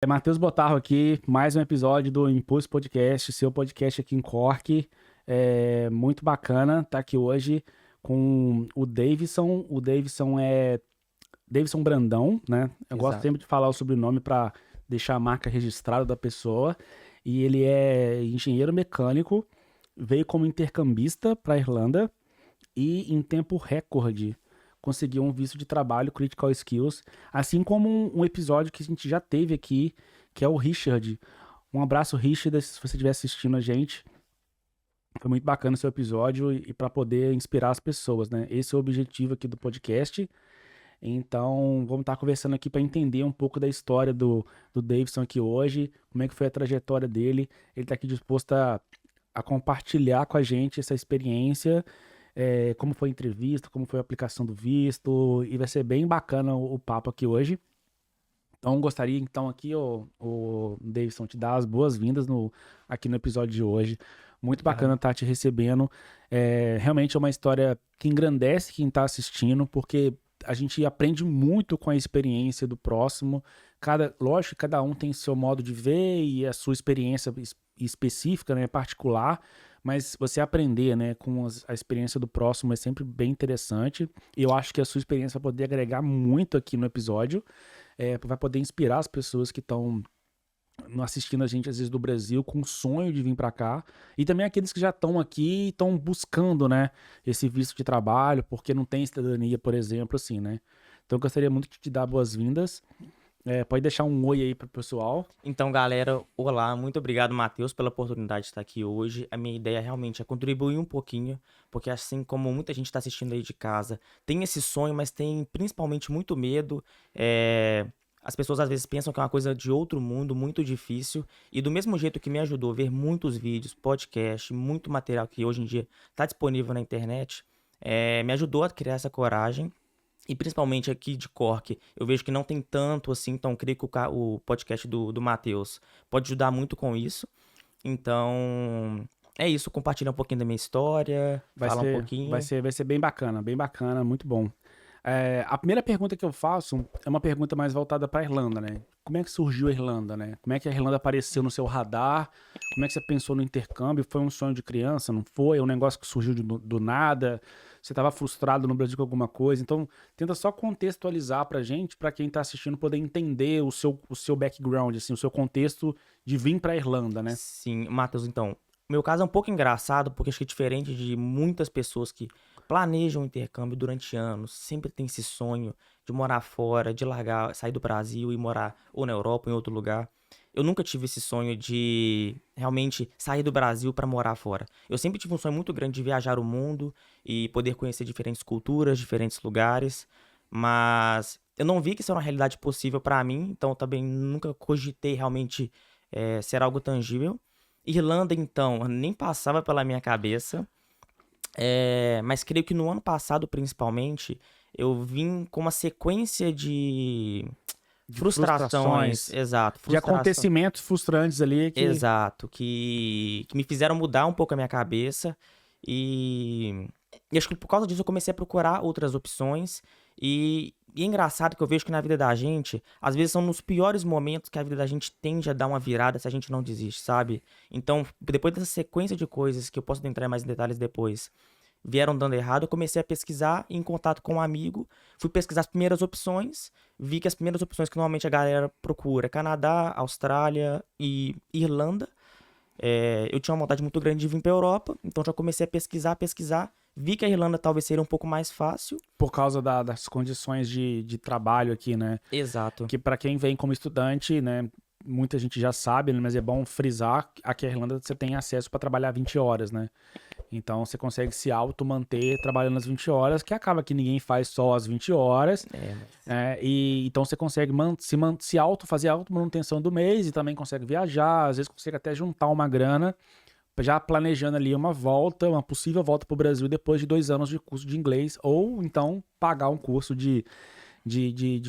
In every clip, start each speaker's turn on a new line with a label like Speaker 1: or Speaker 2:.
Speaker 1: É Matheus Botarro aqui, mais um episódio do Impulso Podcast, seu podcast aqui em Cork. É muito bacana estar aqui hoje com o Davidson. O Davidson é Davidson Brandão, né? Eu gosto
Speaker 2: Exato.
Speaker 1: sempre de falar o sobrenome para deixar a marca registrada da pessoa. E ele é engenheiro mecânico, veio como intercambista para a Irlanda e em tempo recorde conseguiu um visto de trabalho, Critical Skills, assim como um episódio que a gente já teve aqui, que é o Richard. Um abraço, Richard, se você estiver assistindo a gente. Foi muito bacana o seu episódio e para poder inspirar as pessoas, né? Esse é o objetivo aqui do podcast. Então, vamos estar conversando aqui para entender um pouco da história do Davidson aqui hoje, como é que foi a trajetória dele. Ele está aqui disposto a compartilhar com a gente essa experiência, como foi a entrevista, como foi a aplicação do visto, e vai ser bem bacana o papo aqui hoje. Então, gostaria então aqui, o Davidson, te dar as boas-vindas aqui no episódio de hoje. Muito bacana
Speaker 2: Obrigado.
Speaker 1: estar te recebendo. Realmente é uma história que engrandece quem está assistindo, porque a gente aprende muito com a experiência do próximo. Lógico que cada um tem seu modo de ver e a sua experiência específica, né, particular, mas você aprender, né, com a experiência do próximo é sempre bem interessante. E eu acho que a sua experiência vai poder agregar muito aqui no episódio, vai poder inspirar as pessoas que estão assistindo a gente, às vezes, do Brasil, com o sonho de vir para cá. E também aqueles que já estão aqui e estão buscando, né, esse visto de trabalho, porque não tem cidadania, por exemplo, assim, né? Então, eu gostaria muito de te dar boas-vindas. Pode deixar um oi aí pro pessoal.
Speaker 2: Então, galera, olá, muito obrigado, Matheus, pela oportunidade de estar aqui hoje. A minha ideia realmente é contribuir um pouquinho, porque assim como muita gente está assistindo aí de casa, tem esse sonho, mas tem principalmente muito medo. As pessoas às vezes pensam que é uma coisa de outro mundo, muito difícil. E do mesmo jeito que me ajudou a ver muitos vídeos, podcast, muito material que hoje em dia está disponível na internet, me ajudou a criar essa coragem. E principalmente aqui de Cork, eu vejo que não tem tanto assim, então creio que o podcast do Matheus pode ajudar muito com isso. Então, é isso, compartilhar um pouquinho da minha história,
Speaker 1: Vai
Speaker 2: falar um
Speaker 1: ser, vai
Speaker 2: pouquinho.
Speaker 1: ser, vai ser bem bacana, muito bom. A primeira pergunta que eu faço é uma pergunta mais voltada para a Irlanda, né? Como é que surgiu a Irlanda, né? Como é que a Irlanda apareceu no seu radar? Como é que você pensou no intercâmbio? Foi um sonho de criança, não foi? É um negócio que surgiu do nada? Você estava frustrado no Brasil com alguma coisa? Então, tenta só contextualizar pra gente, para quem tá assistindo poder entender o seu background, assim, o seu contexto de vir para a Irlanda, né?
Speaker 2: Sim, Matheus, então, o meu caso é um pouco engraçado, porque acho que é diferente de muitas pessoas que planejam o intercâmbio durante anos, sempre tem esse sonho de morar fora, de largar, sair do Brasil e morar ou na Europa ou em outro lugar. Eu nunca tive esse sonho de realmente sair do Brasil para morar fora. Eu sempre tive um sonho muito grande de viajar o mundo e poder conhecer diferentes culturas, diferentes lugares, mas eu não vi que isso era uma realidade possível para mim, então eu também nunca cogitei realmente ser algo tangível. Irlanda, então, nem passava pela minha cabeça. Mas creio que no ano passado, principalmente, eu vim com uma sequência de
Speaker 1: De
Speaker 2: frustrações,
Speaker 1: frustrações,
Speaker 2: exato,
Speaker 1: de
Speaker 2: frustração,
Speaker 1: acontecimentos frustrantes ali que
Speaker 2: exato, que me fizeram mudar um pouco a minha cabeça e acho que por causa disso eu comecei a procurar outras opções e é engraçado que eu vejo que na vida da gente, às vezes são nos piores momentos que a vida da gente tende a dar uma virada se a gente não desiste, sabe? Então, depois dessa sequência de coisas que eu posso entrar mais em detalhes depois, vieram dando errado, eu comecei a pesquisar em contato com um amigo, fui pesquisar as primeiras opções, vi que as primeiras opções que normalmente a galera procura é Canadá, Austrália e Irlanda. Eu tinha uma vontade muito grande de vir para a Europa, então já comecei a pesquisar, vi que a Irlanda talvez seria um pouco mais fácil.
Speaker 1: por causa das condições de trabalho aqui, né?
Speaker 2: Exato,
Speaker 1: Que para quem vem como estudante, né, muita gente já sabe, né, mas é bom frisar que aqui na Irlanda você tem acesso para trabalhar 20 horas, né? Então você consegue se auto-manter trabalhando as 20 horas, que acaba que ninguém faz só as 20 horas,
Speaker 2: mas
Speaker 1: e então você consegue fazer a auto-manutenção do mês e também consegue viajar, às vezes consegue até juntar uma grana, já planejando ali uma possível volta para o Brasil depois de 2 anos de curso de inglês, ou então pagar um curso de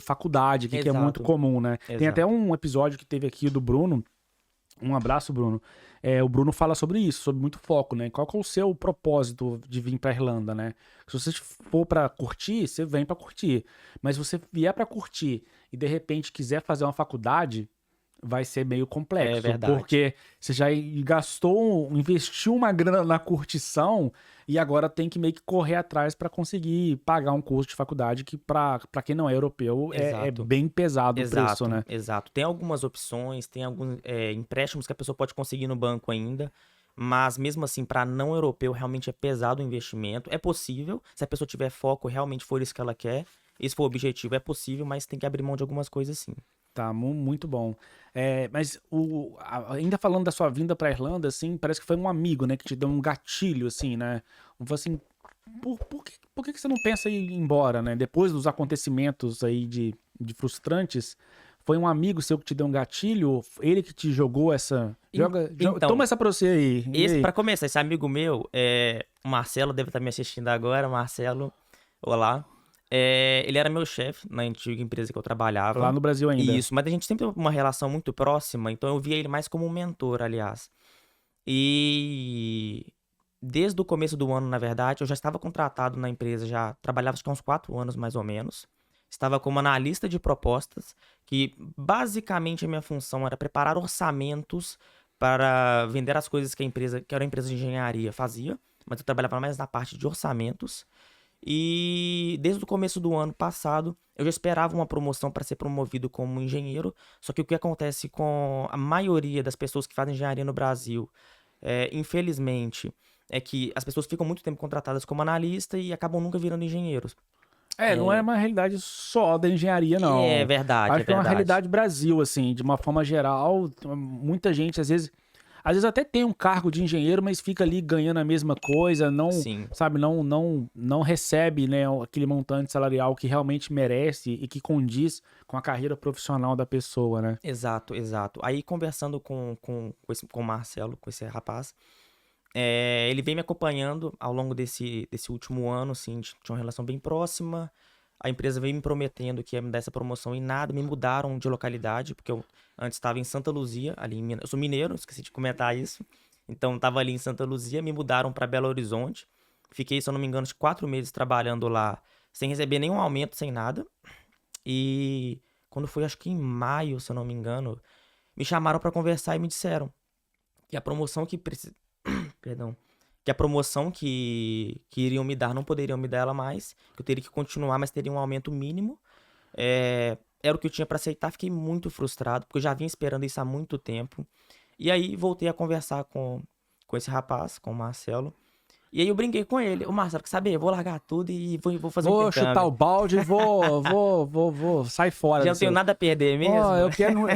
Speaker 1: faculdade aqui, que é muito
Speaker 2: exato,
Speaker 1: comum, né? Tem até
Speaker 2: exato.
Speaker 1: um episódio que teve aqui do Bruno. Um abraço, Bruno. O Bruno fala sobre isso, sobre muito foco, né? Qual que é o seu propósito de vir pra Irlanda, né? Se você for pra curtir, você vem pra curtir. Mas se você vier pra curtir e de repente quiser fazer uma faculdade, vai ser meio
Speaker 2: É
Speaker 1: complexo,
Speaker 2: verdade.
Speaker 1: porque você já investiu uma grana na curtição e agora tem que meio que correr atrás para conseguir pagar um curso de faculdade que para quem não é europeu é
Speaker 2: Exato.
Speaker 1: bem pesado o preço,
Speaker 2: Exato,
Speaker 1: né?
Speaker 2: exato. Tem algumas opções, tem alguns empréstimos que a pessoa pode conseguir no banco ainda, mas mesmo assim, para não europeu, realmente é pesado o investimento. É possível, se a pessoa tiver foco, realmente for isso que ela quer, esse for o objetivo, é possível, mas tem que abrir mão de algumas coisas sim.
Speaker 1: Tá, muito bom. Mas ainda falando da sua vinda pra Irlanda, assim, parece que foi um amigo, né, que te deu um gatilho, assim, né? Falou assim, por que você não pensa em ir embora, né? Depois dos acontecimentos aí de frustrantes, foi um amigo seu que te deu um gatilho? Ele que te jogou essa...
Speaker 2: Então,
Speaker 1: Toma essa pra você aí. E
Speaker 2: esse
Speaker 1: aí?
Speaker 2: para começar, esse amigo meu, o Marcelo deve estar me assistindo agora, Marcelo, olá. Ele era meu chefe na antiga empresa que eu
Speaker 1: Lá
Speaker 2: trabalhava.
Speaker 1: no Brasil ainda.
Speaker 2: Isso, mas a gente sempre teve uma relação muito próxima, então eu via ele mais como um mentor, aliás. E desde o começo do ano, na verdade, eu já estava contratado na empresa, já trabalhava acho que há uns 4 anos mais ou menos. Estava como analista de propostas, que basicamente a minha função era preparar orçamentos para vender as coisas que a empresa, que era uma empresa de engenharia, fazia, mas eu trabalhava mais na parte de orçamentos. E desde o começo do ano passado, eu já esperava uma promoção para ser promovido como engenheiro. Só que o que acontece com a maioria das pessoas que fazem engenharia no Brasil, infelizmente, é que as pessoas ficam muito tempo contratadas como analista e acabam nunca virando engenheiros.
Speaker 1: Não é
Speaker 2: É,
Speaker 1: uma realidade só da engenharia,
Speaker 2: é
Speaker 1: não.
Speaker 2: verdade, é
Speaker 1: Acho que é uma
Speaker 2: verdade.
Speaker 1: realidade Brasil, assim, de uma forma geral. Muita gente, às vezes até tem um cargo de engenheiro, mas fica ali ganhando a mesma coisa, não,
Speaker 2: Sim,
Speaker 1: sabe, não recebe, né, aquele montante salarial que realmente merece e que condiz com a carreira profissional da pessoa, né?
Speaker 2: exato, exato. Aí conversando com o Marcelo, com esse rapaz, ele vem me acompanhando ao longo desse último ano, assim, a gente tinha uma relação bem próxima. A empresa veio me prometendo que ia me dar essa promoção e nada, me mudaram de localidade, porque eu antes estava em Santa Luzia, ali em Minas. Eu sou mineiro, esqueci de comentar isso. Então estava ali em Santa Luzia, me mudaram para Belo Horizonte. Fiquei, se eu não me engano, uns 4 meses trabalhando lá, sem receber nenhum aumento, sem nada. E quando foi, acho que em maio, se eu não me engano, me chamaram para conversar e me disseram que a promoção que perdão, que a promoção que iriam me dar não poderiam me dar ela mais, que eu teria que continuar, mas teria um aumento mínimo. Era o que eu tinha para aceitar, fiquei muito frustrado, porque eu já vinha esperando isso há muito tempo. E aí voltei a conversar com esse rapaz, com o Marcelo. E aí eu brinquei com ele. O Marcelo, quer saber? Eu vou largar tudo e vou fazer um
Speaker 1: Vou chutar
Speaker 2: intercâmbio.
Speaker 1: o balde, sai fora
Speaker 2: Já não tenho
Speaker 1: dessa.
Speaker 2: nada a perder
Speaker 1: Ó,
Speaker 2: mesmo.
Speaker 1: eu quero.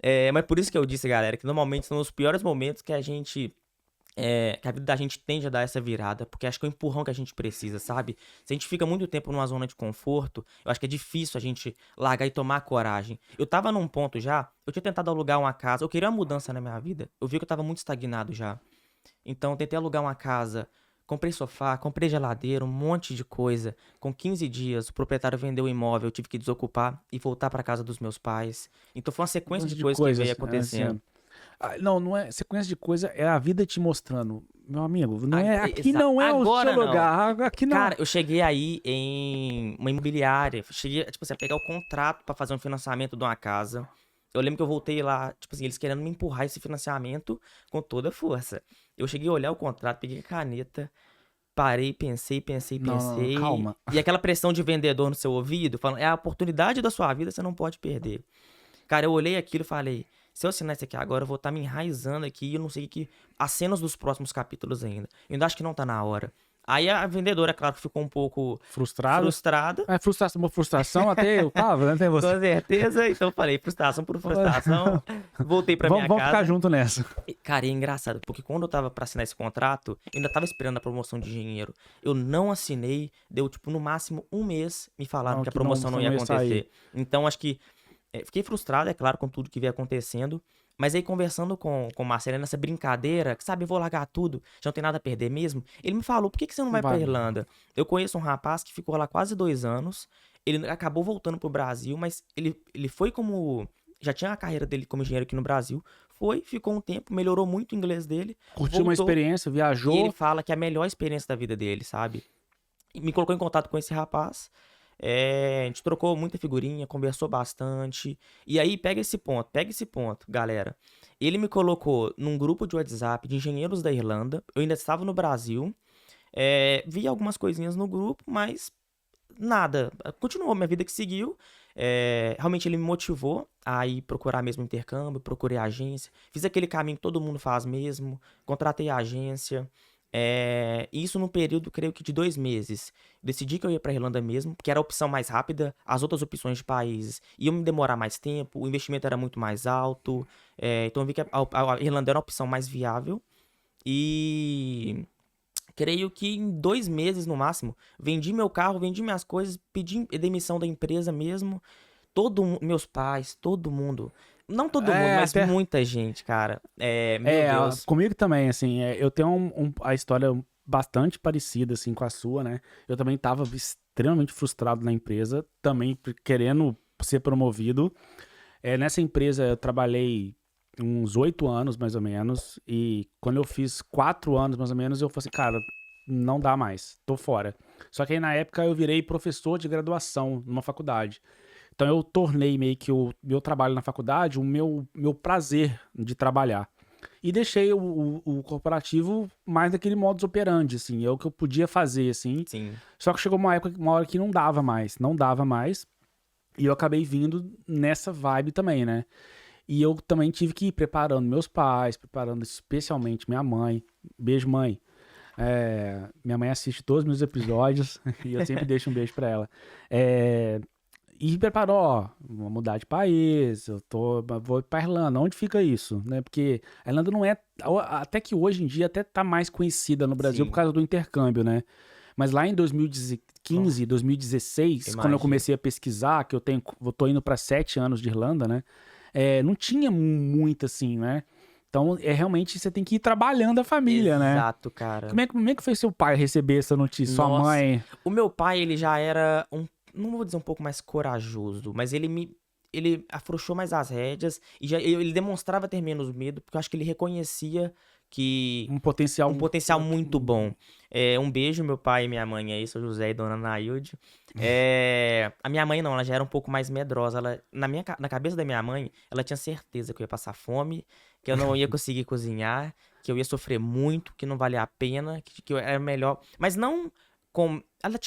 Speaker 1: É.
Speaker 2: Mas por isso que eu disse, galera, que normalmente são os piores momentos que que a vida da gente tende a dar essa virada, porque acho que é o empurrão que a gente precisa, sabe? Se a gente fica muito tempo numa zona de conforto, eu acho que é difícil a gente largar e tomar coragem. Eu tava num ponto já, eu tinha tentado alugar uma casa, eu queria uma mudança na minha vida, eu vi que eu tava muito estagnado já. Então, eu tentei alugar uma casa, comprei sofá, comprei geladeira, um monte de coisa. Com 15 dias, o proprietário vendeu o imóvel, eu tive que desocupar e voltar para casa dos meus pais. Então, foi uma sequência de
Speaker 1: De
Speaker 2: coisas que veio
Speaker 1: coisas, assim,
Speaker 2: acontecendo.
Speaker 1: não é sequência de coisa, é a vida te mostrando. Meu amigo, não é, aqui não é o seu
Speaker 2: Agora não.
Speaker 1: lugar, aqui não.
Speaker 2: Cara, eu cheguei aí em uma imobiliária. Cheguei, tipo assim, a pegar o contrato pra fazer um financiamento de uma casa. Eu lembro que eu voltei lá, tipo assim, eles querendo me empurrar esse financiamento com toda a força. Eu cheguei a olhar o contrato, peguei a caneta, parei, pensei, pensei,
Speaker 1: Não,
Speaker 2: pensei.
Speaker 1: calma.
Speaker 2: E aquela pressão de vendedor no seu ouvido, falando, é a oportunidade da sua vida, você não pode perder. Cara, eu olhei aquilo e falei, se eu assinar isso aqui agora, eu vou estar me enraizando aqui e eu não sei as cenas dos próximos capítulos ainda. Eu ainda acho que não tá na hora. Aí a vendedora, é claro, que ficou um pouco
Speaker 1: Frustrado?
Speaker 2: frustrada,
Speaker 1: É frustração, uma frustração até eu tava, né? Tem você.
Speaker 2: com certeza. Então eu falei, frustração por frustração. Voltei pra minha
Speaker 1: Vamos ficar
Speaker 2: casa.
Speaker 1: junto nessa.
Speaker 2: Cara, e é engraçado, porque quando eu tava pra assinar esse contrato, eu ainda tava esperando a promoção de engenheiro. Eu não assinei, deu tipo no máximo um mês me falaram
Speaker 1: Não,
Speaker 2: que a
Speaker 1: que não,
Speaker 2: promoção
Speaker 1: você
Speaker 2: não
Speaker 1: não
Speaker 2: ia
Speaker 1: ia sair.
Speaker 2: acontecer. Então acho que fiquei frustrado, é claro, com tudo que veio acontecendo. Mas aí, conversando com o Marcelo nessa brincadeira, que sabe, eu vou largar tudo, já não tem nada a perder mesmo. Ele me falou: por que você não vai pra
Speaker 1: Vai.
Speaker 2: Irlanda? Eu conheço um rapaz que ficou lá quase 2 anos. Ele acabou voltando pro Brasil, mas ele foi como. Já tinha a carreira dele como engenheiro aqui no Brasil. Foi, ficou um tempo, melhorou muito o inglês dele,
Speaker 1: Curtiu uma
Speaker 2: voltou.
Speaker 1: experiência,
Speaker 2: E ele
Speaker 1: viajou.
Speaker 2: fala que é a melhor experiência da vida dele, sabe? E me colocou em contato com esse rapaz. A gente trocou muita figurinha, conversou bastante. E aí, pega esse ponto, galera. Ele me colocou num grupo de WhatsApp de engenheiros da Irlanda. Eu ainda estava no Brasil. Vi algumas coisinhas no grupo, mas nada. Continuou minha vida que seguiu. Realmente ele me motivou a ir procurar mesmo intercâmbio, procurei agência. Fiz aquele caminho que todo mundo faz mesmo. Contratei a agência. Isso num período, creio que de 2 meses. Decidi que eu ia pra Irlanda mesmo, porque era a opção mais rápida. As outras opções de países iam me demorar mais tempo, o investimento era muito mais alto. Então eu vi que a Irlanda era uma opção mais viável. E creio que em 2 meses no máximo, vendi meu carro, vendi minhas coisas, pedi demissão da empresa mesmo. Meus pais, todo mundo. Não todo mundo, mas
Speaker 1: Até.
Speaker 2: muita gente, cara. Meu Deus.
Speaker 1: Comigo também, assim, eu tenho a história bastante parecida, assim, com a sua, né? Eu também tava extremamente frustrado na empresa, também querendo ser promovido. Nessa empresa eu trabalhei uns 8 anos, mais ou menos, e quando eu fiz 4 anos, mais ou menos, eu falei assim, cara, não dá mais, tô fora. Só que aí na época eu virei professor de graduação numa faculdade. Então eu tornei meio que o meu trabalho na faculdade o meu prazer de trabalhar. E deixei o corporativo mais daquele modus operandi, assim, é o que eu podia fazer, assim.
Speaker 2: Sim.
Speaker 1: Só que chegou uma hora que não dava mais, não dava mais. E eu acabei vindo nessa vibe também, né? E eu também tive que ir preparando meus pais, preparando especialmente minha mãe. Beijo, mãe. Minha mãe assiste todos os meus episódios e eu sempre deixo um beijo pra ela. E preparou, ó, vou mudar de país, vou pra Irlanda. Onde fica isso, né? Porque a Irlanda não é, até que hoje em dia até tá mais conhecida no Brasil por
Speaker 2: Sim.
Speaker 1: causa do intercâmbio, né? Mas lá em 2015,
Speaker 2: Nossa,
Speaker 1: 2016, quando eu
Speaker 2: imagina.
Speaker 1: comecei a pesquisar, que eu tô indo pra 7 anos de Irlanda, né? Não tinha muito assim, né? Então, realmente você tem que ir trabalhando a família, né?
Speaker 2: Exato, cara.
Speaker 1: Como é que foi seu pai receber essa notícia? Sua
Speaker 2: Nossa.
Speaker 1: mãe?
Speaker 2: O meu pai, ele já era não vou dizer um pouco mais corajoso, mas ele afrouxou mais as rédeas e ele demonstrava ter menos medo, porque eu acho que ele reconhecia que
Speaker 1: Um potencial.
Speaker 2: um potencial muito bom. Um beijo, meu pai e minha mãe aí, seu José e dona Nailde. A minha mãe não, ela já era um pouco mais medrosa. Na cabeça da minha mãe, ela tinha certeza que eu ia passar fome, que eu não ia conseguir cozinhar, que eu ia sofrer muito, que não valia a pena, que eu era melhor. Mas não com.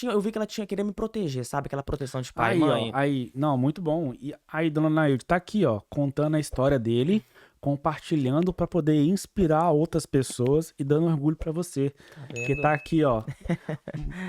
Speaker 2: Eu vi que ela tinha querer me proteger, sabe? Aquela proteção de pai e
Speaker 1: Aí, ó,
Speaker 2: mãe.
Speaker 1: não, muito bom. E aí, dona Nailde, tá aqui, ó, contando a história dele, compartilhando pra poder inspirar outras pessoas e dando orgulho pra você,
Speaker 2: Tá
Speaker 1: que
Speaker 2: vendo?
Speaker 1: tá aqui, ó,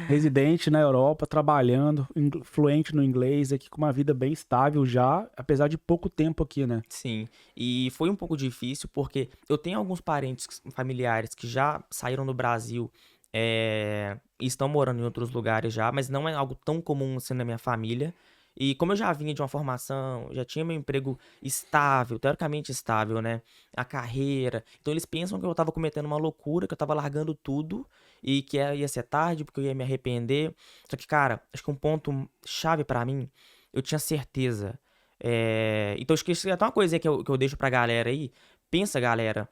Speaker 1: residente na Europa, trabalhando, fluente no inglês, aqui com uma vida bem estável já, apesar de pouco tempo aqui, né?
Speaker 2: Sim, e foi um pouco difícil porque eu tenho alguns parentes familiares que já saíram do Brasil e estão morando em outros lugares já, mas não é algo tão comum assim na minha família. E como eu já vinha de uma formação, já tinha meu emprego estável, teoricamente estável, né? A carreira. Então eles pensam que eu tava cometendo uma loucura, que eu tava largando tudo e que ia ser tarde porque eu ia me arrepender. Só que, cara, acho que um ponto chave pra mim, eu tinha certeza. Então acho que isso é até uma coisa que eu deixo pra galera aí. Pensa, galera.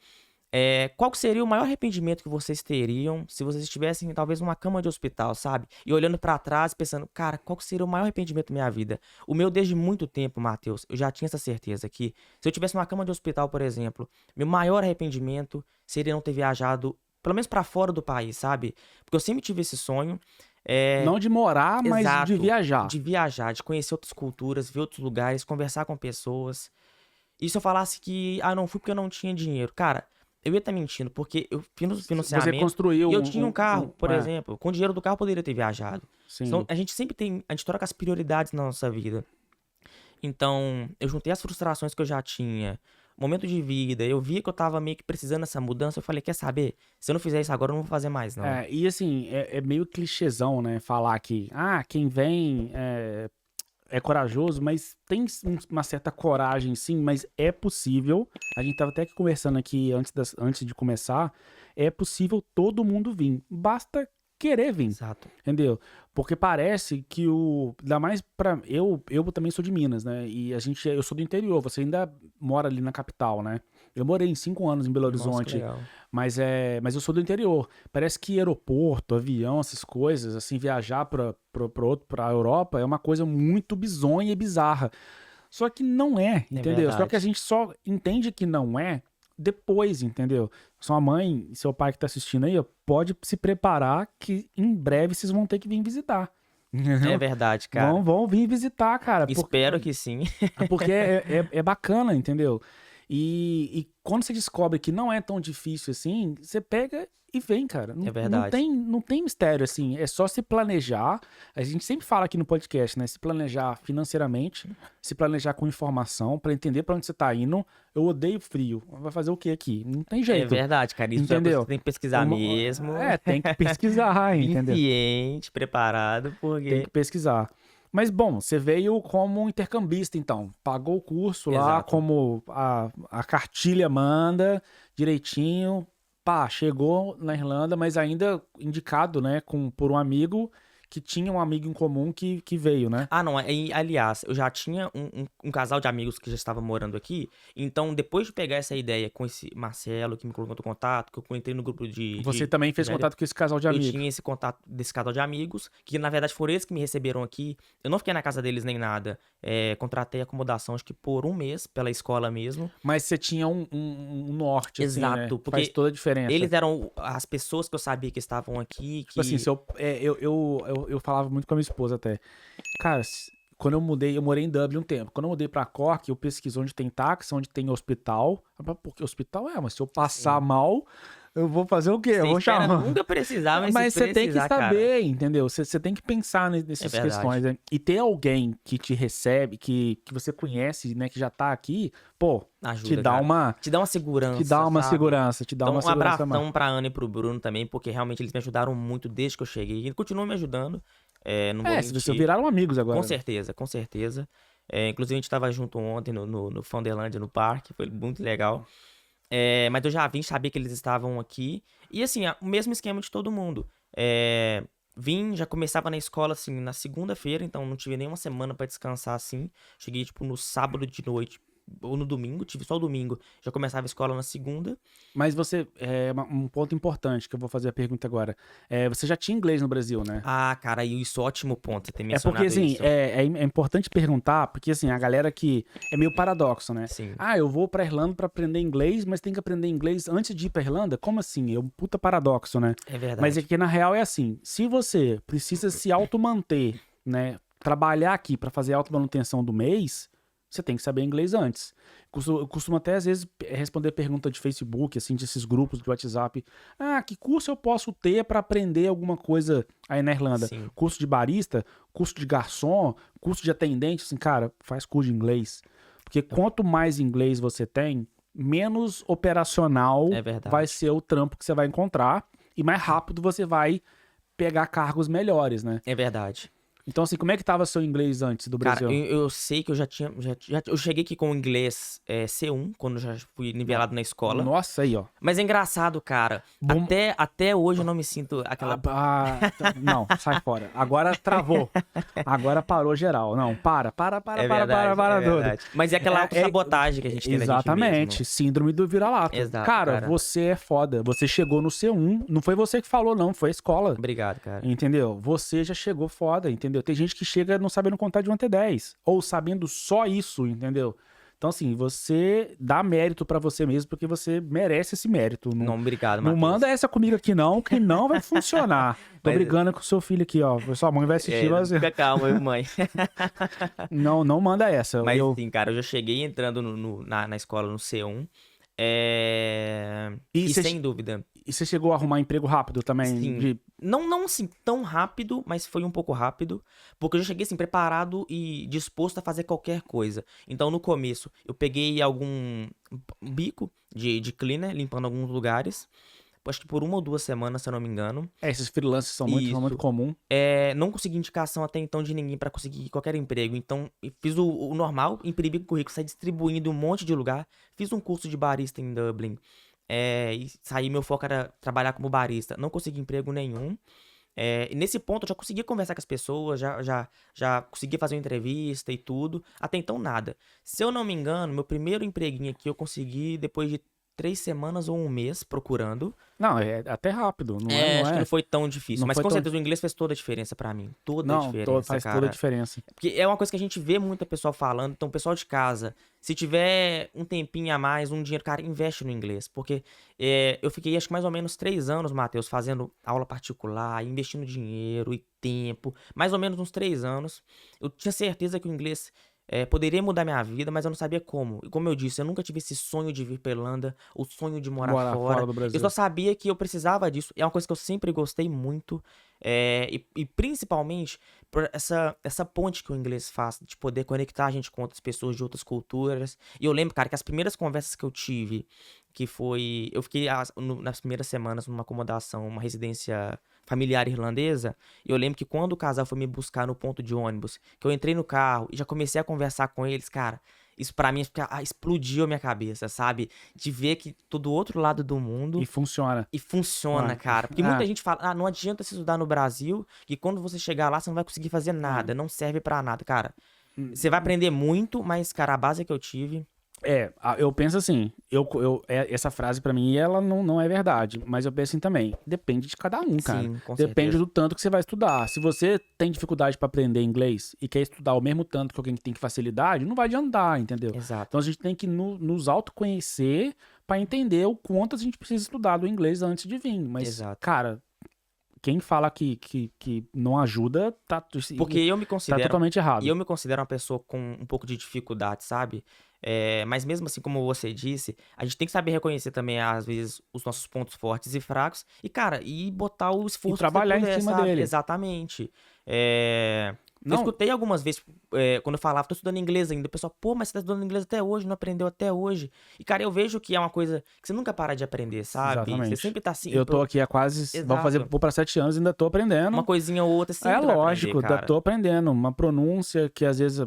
Speaker 2: Qual que seria o maior arrependimento que vocês teriam se vocês estivessem talvez numa cama de hospital, sabe? E olhando pra trás, pensando, cara, qual que seria o maior arrependimento da minha vida? O meu desde muito tempo, Matheus, eu já tinha essa certeza que se eu tivesse numa cama de hospital, por exemplo, meu maior arrependimento seria não ter viajado, pelo menos pra fora do país, sabe? Porque eu sempre tive esse sonho. É,
Speaker 1: Não de morar, mas de
Speaker 2: exato,
Speaker 1: viajar.
Speaker 2: de viajar, de conhecer outras culturas, ver outros lugares, conversar com pessoas. E se eu falasse que, não fui porque eu não tinha dinheiro, cara, eu ia estar mentindo, porque eu fiz no
Speaker 1: Você
Speaker 2: financiamento
Speaker 1: construiu
Speaker 2: e eu tinha um carro, por
Speaker 1: é,
Speaker 2: exemplo. Com o dinheiro do carro eu poderia ter viajado. Então,
Speaker 1: sim.
Speaker 2: a gente troca as prioridades na nossa vida. Então, eu juntei as frustrações que eu já tinha, momento de vida, eu via que eu tava meio que precisando dessa mudança, eu falei, quer saber? Se eu não fizer isso agora, eu não vou fazer mais, não.
Speaker 1: E assim, é meio clichêzão, né? Falar que, quem vem é corajoso, mas tem uma certa coragem, sim, mas é possível. A gente tava até aqui conversando aqui antes de começar. É possível todo mundo vir. Basta querer vir,
Speaker 2: Exato.
Speaker 1: entendeu? Porque parece que ainda mais pra. Eu também sou de Minas, né? E eu sou do interior, você ainda mora ali na capital, né? Eu morei em 5 anos em Belo
Speaker 2: Nossa, que
Speaker 1: Horizonte,
Speaker 2: legal.
Speaker 1: mas eu sou do interior. Parece que aeroporto, avião, essas coisas, assim, viajar pra Europa é uma coisa muito bizonha e bizarra. Só que não é,
Speaker 2: É
Speaker 1: entendeu? Só que a
Speaker 2: verdade.
Speaker 1: gente só entende que não é depois, entendeu? Sua mãe e seu pai que tá assistindo aí, ó, pode se preparar que em breve vocês vão ter que vir visitar.
Speaker 2: É
Speaker 1: Entendeu?
Speaker 2: verdade, cara.
Speaker 1: Vão vir visitar, cara,
Speaker 2: Espero que sim.
Speaker 1: porque é bacana, entendeu? E quando você descobre que não é tão difícil assim, você pega e vem, cara.
Speaker 2: É
Speaker 1: Não,
Speaker 2: verdade.
Speaker 1: não tem mistério, assim. É só se planejar. A gente sempre fala aqui no podcast, né? Se planejar financeiramente, se planejar com informação, pra entender pra onde você tá indo. Eu odeio frio. Vai fazer o que aqui? Não tem
Speaker 2: É
Speaker 1: jeito,
Speaker 2: verdade, cara. Isso é uma coisa que você
Speaker 1: entendeu?
Speaker 2: tem que pesquisar mesmo.
Speaker 1: Tem que pesquisar,
Speaker 2: Vim
Speaker 1: entendeu?
Speaker 2: ciente, preparado,
Speaker 1: Tem
Speaker 2: porque.
Speaker 1: que pesquisar. Mas, bom, você veio como intercambista, então. Pagou o curso lá,
Speaker 2: Exato.
Speaker 1: como a cartilha manda, direitinho. Pá, chegou na Irlanda, mas ainda indicado, né, por um amigo que tinha um amigo em comum que veio, né?
Speaker 2: Ah, não. Aliás, eu já tinha um casal de amigos que já estava morando aqui. Então, depois de pegar essa ideia com esse Marcelo, que me colocou em contato, que eu entrei no grupo
Speaker 1: Você
Speaker 2: de
Speaker 1: também fez
Speaker 2: engenharia,
Speaker 1: contato com esse casal de
Speaker 2: eu
Speaker 1: amigos.
Speaker 2: tinha esse contato desse casal de amigos, que na verdade foram eles que me receberam aqui. Eu não fiquei na casa deles nem nada. Contratei acomodação, acho que por um mês, pela escola mesmo.
Speaker 1: Mas você tinha um norte, assim, né?
Speaker 2: Exato,
Speaker 1: Faz
Speaker 2: porque
Speaker 1: toda a diferença.
Speaker 2: eles eram as pessoas que eu sabia que estavam aqui,
Speaker 1: Tipo assim,
Speaker 2: que.
Speaker 1: eu falava muito com a minha esposa até. Cara, quando eu mudei, eu morei em Dublin um tempo. Quando eu mudei pra Cork, eu pesquiso onde tem táxi, onde tem hospital. Porque hospital mas se eu passar
Speaker 2: Sim.
Speaker 1: mal, eu vou fazer o quê? Eu
Speaker 2: Você
Speaker 1: vou
Speaker 2: espera
Speaker 1: chamar.
Speaker 2: nunca precisar, mas se
Speaker 1: Mas você tem que
Speaker 2: precisar, cara.
Speaker 1: saber, entendeu? Você tem que pensar
Speaker 2: É
Speaker 1: nessas
Speaker 2: verdade.
Speaker 1: questões, né? E ter alguém que te recebe, que você conhece, né, que já tá aqui, pô, te
Speaker 2: Ajuda,
Speaker 1: dá
Speaker 2: cara.
Speaker 1: uma,
Speaker 2: Te dá uma
Speaker 1: te
Speaker 2: segurança,
Speaker 1: dá uma
Speaker 2: sabe?
Speaker 1: segurança, te dá
Speaker 2: Então,
Speaker 1: uma
Speaker 2: um
Speaker 1: segurança a mais.
Speaker 2: abração pra Ana e pro Bruno também, porque realmente eles me ajudaram muito desde que eu cheguei. E continuam me ajudando, não vou
Speaker 1: Se vocês
Speaker 2: mentir.
Speaker 1: viraram amigos
Speaker 2: Com
Speaker 1: agora, né?
Speaker 2: certeza, com certeza. Inclusive, a gente tava junto ontem no Founderlândia, no parque, foi muito legal. Mas eu já vim, sabia que eles estavam aqui. E assim, o mesmo esquema de todo mundo. Vim, já começava na escola, assim, na segunda-feira, então não tive nenhuma semana pra descansar, assim. Cheguei, tipo, no sábado de noite, ou no domingo, tive só o domingo. Já começava a escola na segunda.
Speaker 1: Mas um ponto importante que eu vou fazer a pergunta agora. Você já tinha inglês no Brasil, né?
Speaker 2: Ah, cara, e isso, ótimo ponto, você ter
Speaker 1: É porque,
Speaker 2: mencionado
Speaker 1: assim,
Speaker 2: isso.
Speaker 1: é importante perguntar, porque, assim, a galera que é meio paradoxo, né?
Speaker 2: Sim,
Speaker 1: Ah, eu vou pra Irlanda pra aprender inglês, mas tem que aprender inglês antes de ir pra Irlanda? Como assim? É um puta paradoxo, né?
Speaker 2: é
Speaker 1: Mas é
Speaker 2: verdade.
Speaker 1: que, na real, é assim, se você precisa se automanter, né? Trabalhar aqui pra fazer a automanutenção do mês, você tem que saber inglês antes. Eu costumo até, às vezes, responder pergunta de Facebook, assim, desses grupos de WhatsApp. Ah, que curso eu posso ter pra aprender alguma coisa aí na Irlanda?
Speaker 2: Sim,
Speaker 1: Curso de barista, curso de garçom, curso de atendente, assim, cara, faz curso de inglês. Porque quanto mais inglês você tem, menos operacional
Speaker 2: é
Speaker 1: vai
Speaker 2: verdade.
Speaker 1: ser o trampo que você vai encontrar e mais rápido você vai pegar cargos melhores, né?
Speaker 2: É verdade.
Speaker 1: Então, assim, como é que tava seu inglês antes do
Speaker 2: Cara,
Speaker 1: Brasil?
Speaker 2: eu sei que eu já tinha. Eu cheguei aqui com o inglês C1, quando eu já fui nivelado na escola.
Speaker 1: Nossa, aí, ó.
Speaker 2: Mas é engraçado, cara.
Speaker 1: Bom,
Speaker 2: Até hoje eu não me sinto aquela.
Speaker 1: não, sai fora. Agora travou. Agora parou geral. Não, para
Speaker 2: É verdade, é
Speaker 1: tudo.
Speaker 2: verdade. Mas é aquela autossabotagem que a gente tem na gente
Speaker 1: Exatamente,
Speaker 2: mesmo.
Speaker 1: síndrome do vira-lata.
Speaker 2: Exato,
Speaker 1: Cara,
Speaker 2: cara.
Speaker 1: você é foda. Você chegou no C1, não foi você que falou, não, foi a escola.
Speaker 2: Obrigado, cara.
Speaker 1: Entendeu? Você já chegou foda, entendeu? Tem gente que chega não sabendo contar de 1 até 10, ou sabendo só isso, entendeu? Então, assim, você dá mérito pra você mesmo, porque você merece esse mérito. Não,
Speaker 2: Não, obrigado,
Speaker 1: não
Speaker 2: Matheus.
Speaker 1: manda essa comigo aqui, não, que não vai funcionar. Tô
Speaker 2: Mas-
Speaker 1: brigando com o seu filho aqui, ó. Sua mãe vai assistir, você...
Speaker 2: Fica calma, viu, mãe.
Speaker 1: Não manda essa.
Speaker 2: Mas
Speaker 1: Eu...
Speaker 2: sim, cara, eu já cheguei entrando na escola no C1.
Speaker 1: E
Speaker 2: E
Speaker 1: você
Speaker 2: sem dúvida.
Speaker 1: e você chegou a arrumar emprego rápido também?
Speaker 2: Sim. Não assim tão rápido, mas foi um pouco rápido. Porque eu já cheguei assim, preparado e disposto a fazer qualquer coisa. Então, no começo, eu peguei algum bico de cleaner, limpando alguns lugares. Acho que por 1 ou 2 semanas, se eu não me engano.
Speaker 1: Esses freelancers são muito
Speaker 2: Isso.
Speaker 1: comum.
Speaker 2: Não consegui indicação até então de ninguém pra conseguir qualquer emprego. Então, eu fiz o normal, imprimi o currículo, saí distribuindo em um monte de lugar. Fiz um curso de barista em Dublin. E saí, meu foco era trabalhar como barista. Não consegui emprego nenhum. E nesse ponto eu já conseguia conversar com as pessoas, já conseguia fazer uma entrevista e tudo. Até então, nada. Se eu não me engano, meu primeiro empreguinho aqui eu consegui depois de 3 semanas ou um mês procurando.
Speaker 1: Não, é até rápido,
Speaker 2: Acho que não foi tão difícil.
Speaker 1: não
Speaker 2: Mas
Speaker 1: foi
Speaker 2: com
Speaker 1: tão.
Speaker 2: certeza o inglês fez toda a diferença pra mim. Toda a
Speaker 1: Não,
Speaker 2: diferença,
Speaker 1: faz toda a
Speaker 2: cara.
Speaker 1: diferença.
Speaker 2: Porque é uma coisa que a gente vê muito pessoal falando. Então, pessoal de casa, se tiver um tempinho a mais, um dinheiro, cara, investe no inglês. Porque eu fiquei, acho que mais ou menos 3 anos, Matheus, fazendo aula particular, investindo dinheiro e tempo. Mais ou menos uns 3 anos. Eu tinha certeza que o inglês poderia mudar minha vida, mas eu não sabia como. E como eu disse, eu nunca tive esse sonho de vir pra Irlanda, o sonho de morar
Speaker 1: Morar fora
Speaker 2: fora.
Speaker 1: do
Speaker 2: Eu
Speaker 1: Brasil.
Speaker 2: só sabia que eu precisava disso. É uma coisa que eu sempre gostei muito. E principalmente por essa ponte que o inglês faz, de poder conectar a gente com outras pessoas de outras culturas. E eu lembro, cara, que as primeiras conversas que eu tive, que foi. Eu fiquei nas primeiras semanas numa acomodação, uma residência familiar irlandesa. E eu lembro que quando o casal foi me buscar no ponto de ônibus, que eu entrei no carro e já comecei a conversar com eles, cara. Isso pra mim explodiu a minha cabeça, sabe? De ver que tô do outro lado do mundo.
Speaker 1: E funciona.
Speaker 2: E funciona,
Speaker 1: Ué,
Speaker 2: cara. Porque muita gente fala, não adianta se estudar no Brasil, que quando você chegar lá você não vai conseguir fazer nada, não serve pra nada, cara. Você vai aprender muito, mas, cara, a base que eu tive.
Speaker 1: Eu penso assim, essa frase pra mim, ela não é verdade, mas eu penso assim também, depende de cada um, cara.
Speaker 2: Sim, com
Speaker 1: Depende
Speaker 2: certeza.
Speaker 1: do tanto que você vai estudar. Se você tem dificuldade pra aprender inglês e quer estudar o mesmo tanto que alguém que tem facilidade, não vai adiantar, entendeu?
Speaker 2: Exato.
Speaker 1: Então a gente tem que nos autoconhecer pra entender o quanto a gente precisa estudar do inglês antes de vir. Mas,
Speaker 2: Exato.
Speaker 1: cara, quem fala que não ajuda,
Speaker 2: Porque eu me
Speaker 1: tá
Speaker 2: considero.
Speaker 1: totalmente errado.
Speaker 2: E eu me considero uma pessoa com um pouco de dificuldade, sabe? Mas mesmo assim, como você disse, a gente tem que saber reconhecer também, às vezes, os nossos pontos fortes e fracos. E, cara, botar o esforço que você
Speaker 1: trabalhar em
Speaker 2: puder,
Speaker 1: cima
Speaker 2: sabe?
Speaker 1: dele.
Speaker 2: Exatamente. Eu
Speaker 1: Não.
Speaker 2: escutei algumas vezes, quando eu falava, tô estudando inglês ainda, o pessoal, pô, mas você tá estudando inglês até hoje, não aprendeu até hoje. E, cara, eu vejo que é uma coisa que você nunca para de aprender, sabe? Você
Speaker 1: Exatamente.
Speaker 2: sempre tá assim.
Speaker 1: Eu tô aqui há quase.
Speaker 2: Exato.
Speaker 1: Vou pra 7 anos e ainda tô aprendendo.
Speaker 2: Uma coisinha ou outra sempre
Speaker 1: É
Speaker 2: vai
Speaker 1: lógico,
Speaker 2: aprender,
Speaker 1: ainda
Speaker 2: cara.
Speaker 1: tô aprendendo. Uma pronúncia que às vezes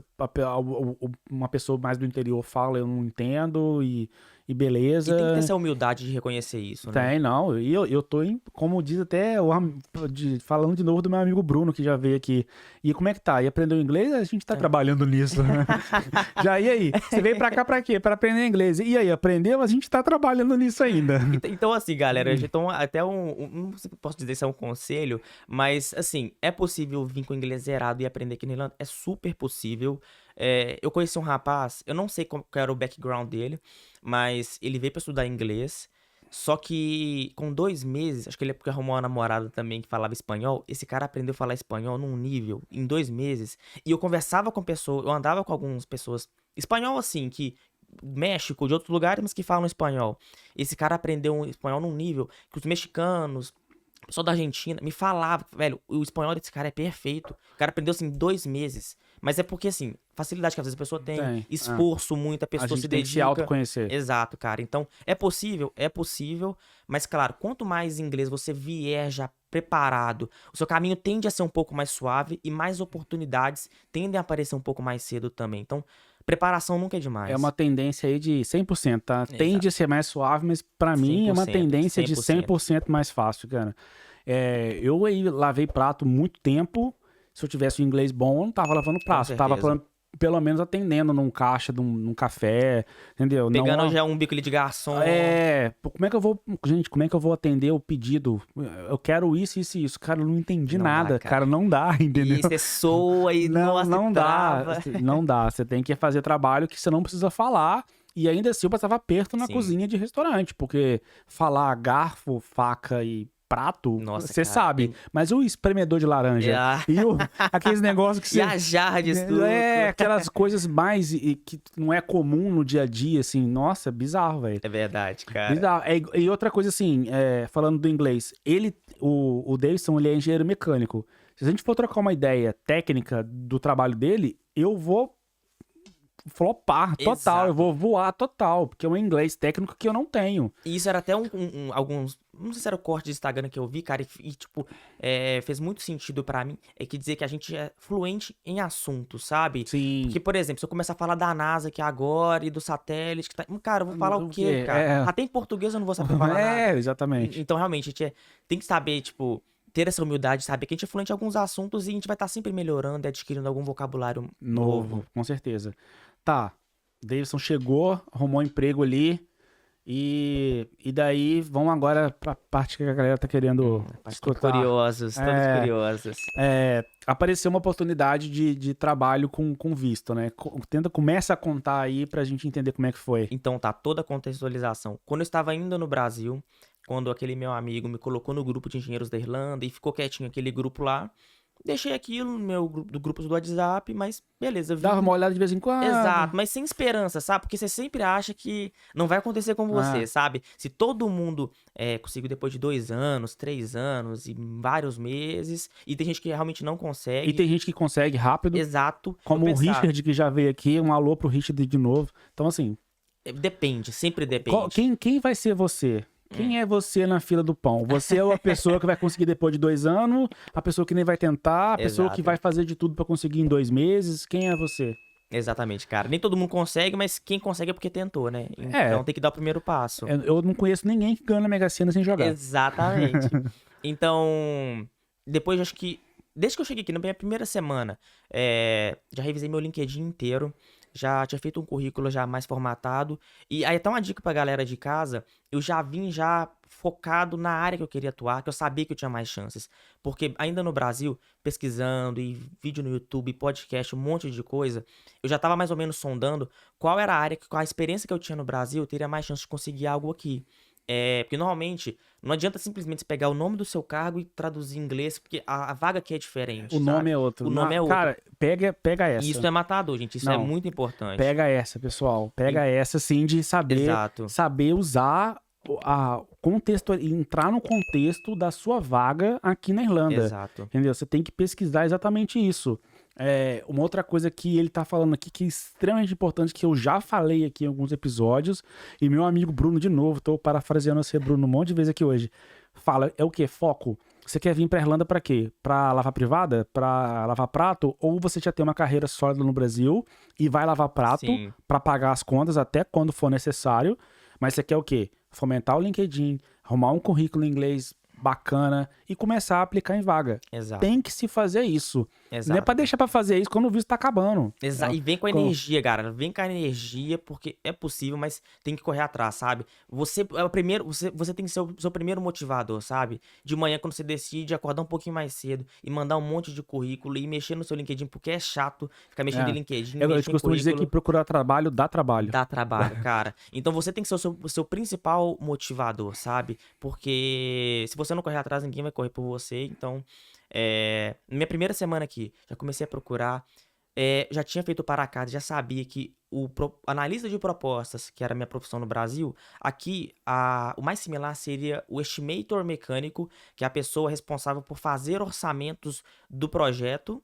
Speaker 1: uma pessoa mais do interior fala, eu não entendo, e beleza.
Speaker 2: E tem que ter essa humildade de reconhecer isso, né?
Speaker 1: Tem, não. E eu tô, como diz até, falando de novo do meu amigo Bruno, que já veio aqui. E como é que tá? E aprendeu inglês? A gente tá trabalhando nisso. Já, e aí? Você veio pra cá pra quê? Pra aprender inglês. E aí, aprendeu? A gente tá trabalhando nisso ainda.
Speaker 2: Então, assim, galera, então até não sei se eu posso dizer se é um conselho, mas, assim, é possível vir com inglês zerado e aprender aqui na Irlanda? É super possível. Eu conheci um rapaz, eu não sei qual era o background dele, mas ele veio pra estudar inglês, só que com 2 meses, acho que ele é porque arrumou uma namorada também que falava espanhol, esse cara aprendeu a falar espanhol num nível, em 2 meses, e eu conversava com pessoas, eu andava com algumas pessoas, espanhol assim, que México, de outros lugares, mas que falam espanhol. Esse cara aprendeu um espanhol num nível que os mexicanos, o pessoal da Argentina, me falava, velho, o espanhol desse cara é perfeito. O cara aprendeu assim em 2 meses. Mas é porque, assim, facilidade que às vezes a pessoa tem, esforço muito, a
Speaker 1: A
Speaker 2: pessoa
Speaker 1: gente
Speaker 2: se
Speaker 1: tem que se
Speaker 2: dedica.
Speaker 1: autoconhecer.
Speaker 2: Exato, cara. Então, é possível, mas claro, quanto mais inglês você vier já preparado, o seu caminho tende a ser um pouco mais suave e mais oportunidades tendem a aparecer um pouco mais cedo também. Então, preparação nunca é demais.
Speaker 1: É uma tendência aí de 100%, tá? Tende a ser mais suave, mas pra mim é uma
Speaker 2: 100%,
Speaker 1: tendência de
Speaker 2: 100%.
Speaker 1: 100% mais fácil, cara. Eu aí lavei prato muito tempo. Se eu tivesse um inglês bom, eu não tava lavando prato. Tava
Speaker 2: certeza.
Speaker 1: pelo menos atendendo num caixa, num café, entendeu?
Speaker 2: Pegando
Speaker 1: Não,
Speaker 2: já um bico ali de garçom.
Speaker 1: como é que eu vou, gente, como é que eu vou atender o pedido? Eu quero isso, isso e isso. Cara, eu não entendi
Speaker 2: Não dá,
Speaker 1: nada,
Speaker 2: cara.
Speaker 1: cara, não dá, entendeu?
Speaker 2: E você soa e nossa,
Speaker 1: Não
Speaker 2: e
Speaker 1: dá,
Speaker 2: trava.
Speaker 1: não dá. Você tem que fazer trabalho que você não precisa falar. E ainda assim eu passava aperto na
Speaker 2: Sim.
Speaker 1: cozinha de restaurante, porque falar garfo, faca e prato,
Speaker 2: Nossa,
Speaker 1: você
Speaker 2: cara,
Speaker 1: sabe. Mas o espremedor de laranja
Speaker 2: Ah.
Speaker 1: e aqueles negócios que
Speaker 2: E
Speaker 1: você...
Speaker 2: a jarra de suco.
Speaker 1: aquelas coisas mais que não é comum no dia a dia, assim. Nossa, bizarro, velho.
Speaker 2: É verdade, cara.
Speaker 1: Bizarro. E outra coisa assim, falando do inglês, o Davidson, ele é engenheiro mecânico. Se a gente for trocar uma ideia técnica do trabalho dele, eu vou flopar total,
Speaker 2: Exato.
Speaker 1: eu vou voar total, porque é um inglês técnico que eu não tenho.
Speaker 2: E isso era até alguns. Não sei se era o corte de Instagram que eu vi, cara, e tipo, fez muito sentido pra mim. É que dizer que a gente é fluente em assuntos, sabe?
Speaker 1: Sim.
Speaker 2: Porque, por exemplo, se eu começar a falar da NASA aqui agora e do satélite que tá. Cara, eu vou falar o quê, cara? Até em português eu não vou saber falar nada.
Speaker 1: Exatamente.
Speaker 2: Então, realmente, a gente tem que saber, tipo, ter essa humildade, sabe? Que a gente é fluente em alguns assuntos e a gente vai estar sempre melhorando e adquirindo algum vocabulário novo.
Speaker 1: Com certeza. Tá, Davidson chegou, arrumou um emprego ali, e daí vamos agora pra parte que a galera tá querendo escutar.
Speaker 2: Curiosos, todos curiosos.
Speaker 1: Apareceu uma oportunidade de trabalho com visto, né? Começa a contar aí pra gente entender como é que foi.
Speaker 2: Então tá, toda a contextualização. Quando eu estava ainda no Brasil, quando aquele meu amigo me colocou no grupo de engenheiros da Irlanda e ficou quietinho aquele grupo lá, deixei aquilo no meu grupo do WhatsApp, mas beleza, vi.
Speaker 1: Dava uma olhada de vez em quando.
Speaker 2: Exato, mas sem esperança, sabe? Porque você sempre acha que não vai acontecer com você, sabe? Se todo mundo conseguiu depois de 2 anos, 3 anos e vários meses, e tem gente que realmente não consegue.
Speaker 1: E tem gente que consegue rápido.
Speaker 2: Exato.
Speaker 1: Como o Richard, que já veio aqui, um alô pro Richard de novo. Então, assim...
Speaker 2: Depende, sempre depende.
Speaker 1: Quem vai ser você? Quem é você na fila do pão? Você é a pessoa que vai conseguir depois de 2 anos, a pessoa que nem vai tentar, a pessoa que vai fazer de tudo pra conseguir em 2 meses. Quem é você?
Speaker 2: Exatamente, cara. Nem todo mundo consegue, mas quem consegue é porque tentou, né? Então tem que dar o primeiro passo.
Speaker 1: Eu não conheço ninguém que ganha na Mega Sena sem jogar.
Speaker 2: Exatamente. Então, depois acho que... Desde que eu cheguei aqui, na minha primeira semana, já revisei meu LinkedIn inteiro. Já tinha feito um currículo já mais formatado. E aí até uma dica pra galera de casa, eu já vim já focado na área que eu queria atuar, que eu sabia que eu tinha mais chances. Porque ainda no Brasil, pesquisando e vídeo no YouTube, podcast, um monte de coisa, eu já tava mais ou menos sondando qual era a área, com a experiência que eu tinha no Brasil, eu teria mais chance de conseguir algo aqui. Porque normalmente não adianta simplesmente você pegar o nome do seu cargo e traduzir em inglês, porque a vaga aqui é diferente.
Speaker 1: O nome é outro.
Speaker 2: O nome é outro.
Speaker 1: Cara, pega essa.
Speaker 2: E isso é matador, gente. Isso é muito importante.
Speaker 1: Pega essa, pessoal. Pega essa, sim, de saber usar contexto, entrar no contexto da sua vaga aqui na Irlanda.
Speaker 2: Exato.
Speaker 1: Entendeu? Você tem que pesquisar exatamente isso. Uma outra coisa que ele tá falando aqui que é extremamente importante, que eu já falei aqui em alguns episódios, e meu amigo Bruno, de novo, tô parafraseando você, Bruno, um monte de vezes aqui hoje, fala, é o quê? Foco. Você quer vir pra Irlanda pra quê? Pra lavar privada? Pra lavar prato? Ou você já tem uma carreira sólida no Brasil e vai lavar prato pra pagar as contas até quando for necessário, mas você quer o quê? Fomentar o LinkedIn, arrumar um currículo em inglês bacana e começar a aplicar em vaga.
Speaker 2: Exato.
Speaker 1: Tem que se fazer isso.
Speaker 2: Exato.
Speaker 1: Não é pra deixar pra fazer isso quando o visto tá acabando.
Speaker 2: Exato. E vem com a energia, galera. Vem com a energia, porque é possível, mas tem que correr atrás, sabe? Você é o primeiro, você tem que ser o seu primeiro motivador, sabe? De manhã, quando você decide acordar um pouquinho mais cedo e mandar um monte de currículo e mexer no seu LinkedIn, porque é chato ficar mexendo em LinkedIn.
Speaker 1: Eu costumo dizer que procurar trabalho dá trabalho.
Speaker 2: Dá trabalho, cara. Então você tem que ser o seu principal motivador, sabe? Porque se você não correr atrás, ninguém vai correr por você. Então, minha primeira semana aqui, já comecei a procurar, já tinha feito o Paracate, já sabia que o analista de propostas, que era a minha profissão no Brasil, aqui o mais similar seria o estimator mecânico, que é a pessoa responsável por fazer orçamentos do projeto,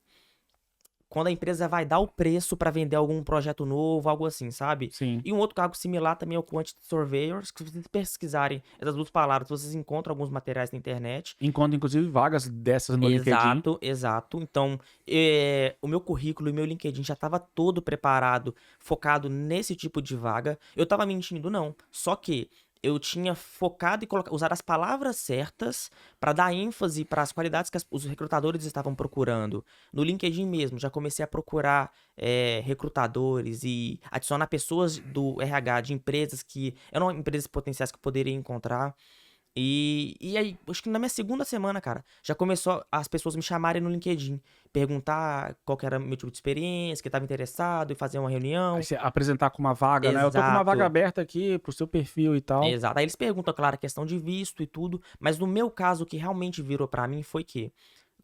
Speaker 2: quando a empresa vai dar o preço para vender algum projeto novo, algo assim, sabe?
Speaker 1: Sim.
Speaker 2: E um outro cargo similar também é o Quantity Surveyors, que se vocês pesquisarem essas duas palavras, vocês encontram alguns materiais na internet.
Speaker 1: Encontram, inclusive, vagas dessas no LinkedIn.
Speaker 2: Exato. Então, o meu currículo e meu LinkedIn já estava todo preparado, focado nesse tipo de vaga. Eu estava mentindo, não. Só que eu tinha focado em usar as palavras certas para dar ênfase para as qualidades que os recrutadores estavam procurando. No LinkedIn mesmo, já comecei a procurar recrutadores e adicionar pessoas do RH de empresas que eram empresas potenciais que eu poderia encontrar. E aí, acho que na minha segunda semana, cara, já começou as pessoas me chamarem no LinkedIn, perguntar qual que era o meu tipo de experiência, que estava interessado e fazer uma reunião.
Speaker 1: Aí você apresentar com uma vaga, né? Eu tô com uma vaga aberta aqui pro seu perfil e tal.
Speaker 2: Exato. Aí eles perguntam, claro, a questão de visto e tudo, mas no meu caso, o que realmente virou pra mim foi que,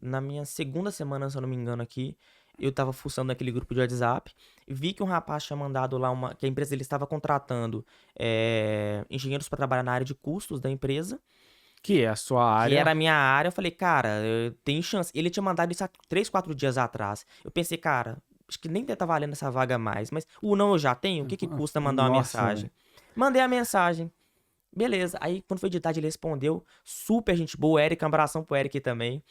Speaker 2: na minha segunda semana, se eu não me engano aqui, eu tava fuçando naquele grupo de WhatsApp, vi que um rapaz tinha mandado lá que a empresa dele estava contratando engenheiros para trabalhar na área de custos da empresa.
Speaker 1: Que é a sua área.
Speaker 2: Que era a minha área. Eu falei, cara, tem chance. Ele tinha mandado isso há 3, 4 dias atrás. Eu pensei, cara, acho que nem tá valendo essa vaga mais, mas o não eu já tenho, o que custa mandar uma mensagem? Mandei a mensagem. Beleza. Aí, quando foi de tarde, ele respondeu. Super gente boa. Eric, um abração pro Eric também.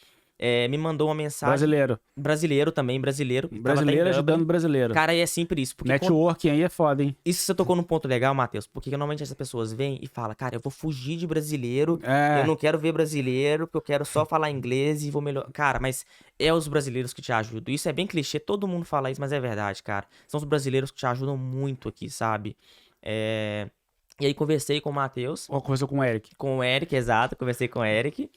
Speaker 2: me mandou uma mensagem.
Speaker 1: Brasileiro.
Speaker 2: Brasileiro também, brasileiro. Tava até em
Speaker 1: Brasileiro
Speaker 2: Dublin.
Speaker 1: ajudando brasileiro.
Speaker 2: Cara, e é sempre isso. Porque
Speaker 1: Networking aí é foda, hein?
Speaker 2: isso você tocou num ponto legal, Matheus. Porque normalmente essas pessoas vêm e falam, cara, eu vou fugir de brasileiro, eu não quero ver brasileiro, porque eu quero só falar inglês e vou melhor. Cara, mas é os brasileiros que te ajudam. Isso é bem clichê, todo mundo fala isso, mas é verdade, cara. São os brasileiros que te ajudam muito aqui, sabe? E aí conversei com o Matheus.
Speaker 1: Conversou com o Eric.
Speaker 2: Com o Eric, exato, conversei com o Eric.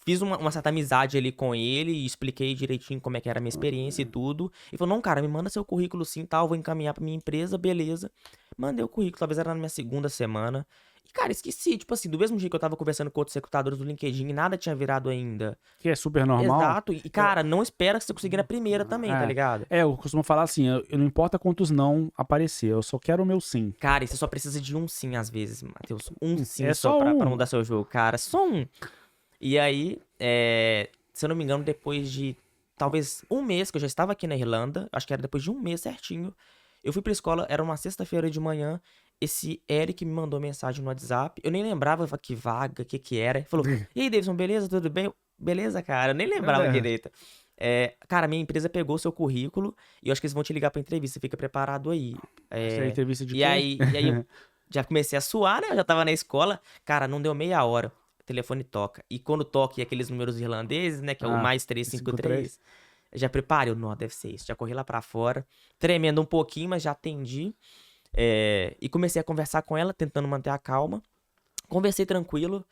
Speaker 2: Fiz uma certa amizade ali com ele e expliquei direitinho como é que era a minha experiência e tudo. E falou, não, cara, me manda seu currículo sim, tal, vou encaminhar pra minha empresa, beleza. Mandei o currículo, talvez era na minha segunda semana. E, cara, esqueci, tipo assim, do mesmo dia que eu tava conversando com outros recrutadores do LinkedIn e nada tinha virado ainda.
Speaker 1: Que é super normal.
Speaker 2: Exato. E, cara, não espera que você conseguir na primeira também, tá ligado?
Speaker 1: Eu costumo falar assim, eu não importa quantos não aparecer, eu só quero o meu sim.
Speaker 2: Cara, e você só precisa de um sim às vezes, Matheus. Um sim
Speaker 1: É
Speaker 2: só
Speaker 1: só
Speaker 2: pra
Speaker 1: um.
Speaker 2: mudar seu jogo, cara. Só um. E aí, se eu não me engano, depois de talvez um mês que eu já estava aqui na Irlanda, acho que era depois de um mês certinho, eu fui pra escola, era uma sexta-feira de manhã, esse Eric me mandou mensagem no WhatsApp, eu nem lembrava que vaga, o que era. Ele falou, e aí, Davidson, beleza, tudo bem? Beleza, cara, eu nem lembrava direito. Cara, minha empresa pegou seu currículo e eu acho que eles vão te ligar pra entrevista, fica preparado aí.
Speaker 1: Essa é entrevista de
Speaker 2: E
Speaker 1: quê?
Speaker 2: aí eu já comecei a suar, né? Eu já tava na escola, cara, não deu meia hora. O telefone toca. E quando toca, e aqueles números irlandeses, né? Que é o mais 353. Já preparei, não, deve ser isso. Já corri lá pra fora, tremendo um pouquinho, mas já atendi. E comecei a conversar com ela, tentando manter a calma. Conversei tranquilo.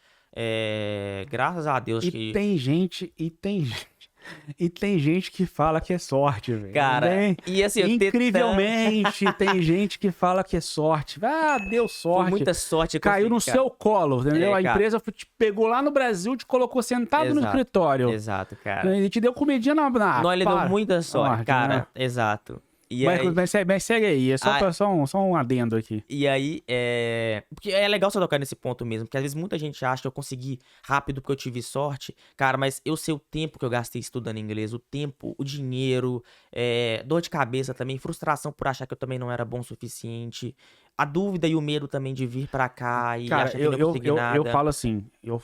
Speaker 2: Graças a Deus que...
Speaker 1: Tem gente que fala que é sorte, velho.
Speaker 2: Cara, e assim,
Speaker 1: incrivelmente tem gente que fala que é sorte. Deu sorte.
Speaker 2: Foi muita sorte.
Speaker 1: Caiu no seu colo, entendeu? A empresa te pegou lá no Brasil, te colocou sentado no escritório.
Speaker 2: Exato, cara.
Speaker 1: E te deu comidinha na...
Speaker 2: Não, ele deu muita sorte, cara. Né? Exato.
Speaker 1: Mas segue aí, é só um adendo aqui.
Speaker 2: E aí, porque é legal você tocar nesse ponto mesmo, porque às vezes muita gente acha que eu consegui rápido porque eu tive sorte, cara, mas eu sei o tempo que eu gastei estudando inglês, o tempo, o dinheiro, dor de cabeça também, frustração por achar que eu também não era bom o suficiente, a dúvida e o medo também de vir pra cá e
Speaker 1: cara,
Speaker 2: achar que não ia conseguir nada.
Speaker 1: Eu falo assim, eu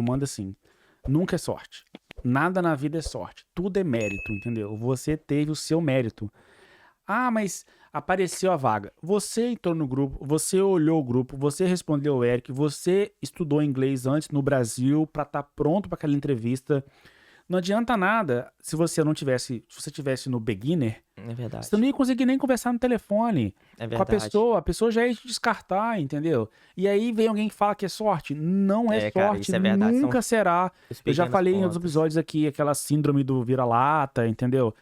Speaker 1: mando assim, nunca é sorte. Nada na vida é sorte. Tudo é mérito, entendeu? Você teve o seu mérito. Mas apareceu a vaga. Você entrou no grupo, você olhou o grupo, você respondeu o Eric, você estudou inglês antes no Brasil para estar pronto para aquela entrevista. Não adianta nada se você tivesse no beginner.
Speaker 2: É verdade.
Speaker 1: Você não ia conseguir nem conversar no telefone com a pessoa já ia te descartar, entendeu? E aí vem alguém que fala que é sorte. Não é sorte,
Speaker 2: cara, isso é verdade.
Speaker 1: Nunca será. Eu já falei em outros episódios aqui, aquela síndrome do vira-lata, entendeu?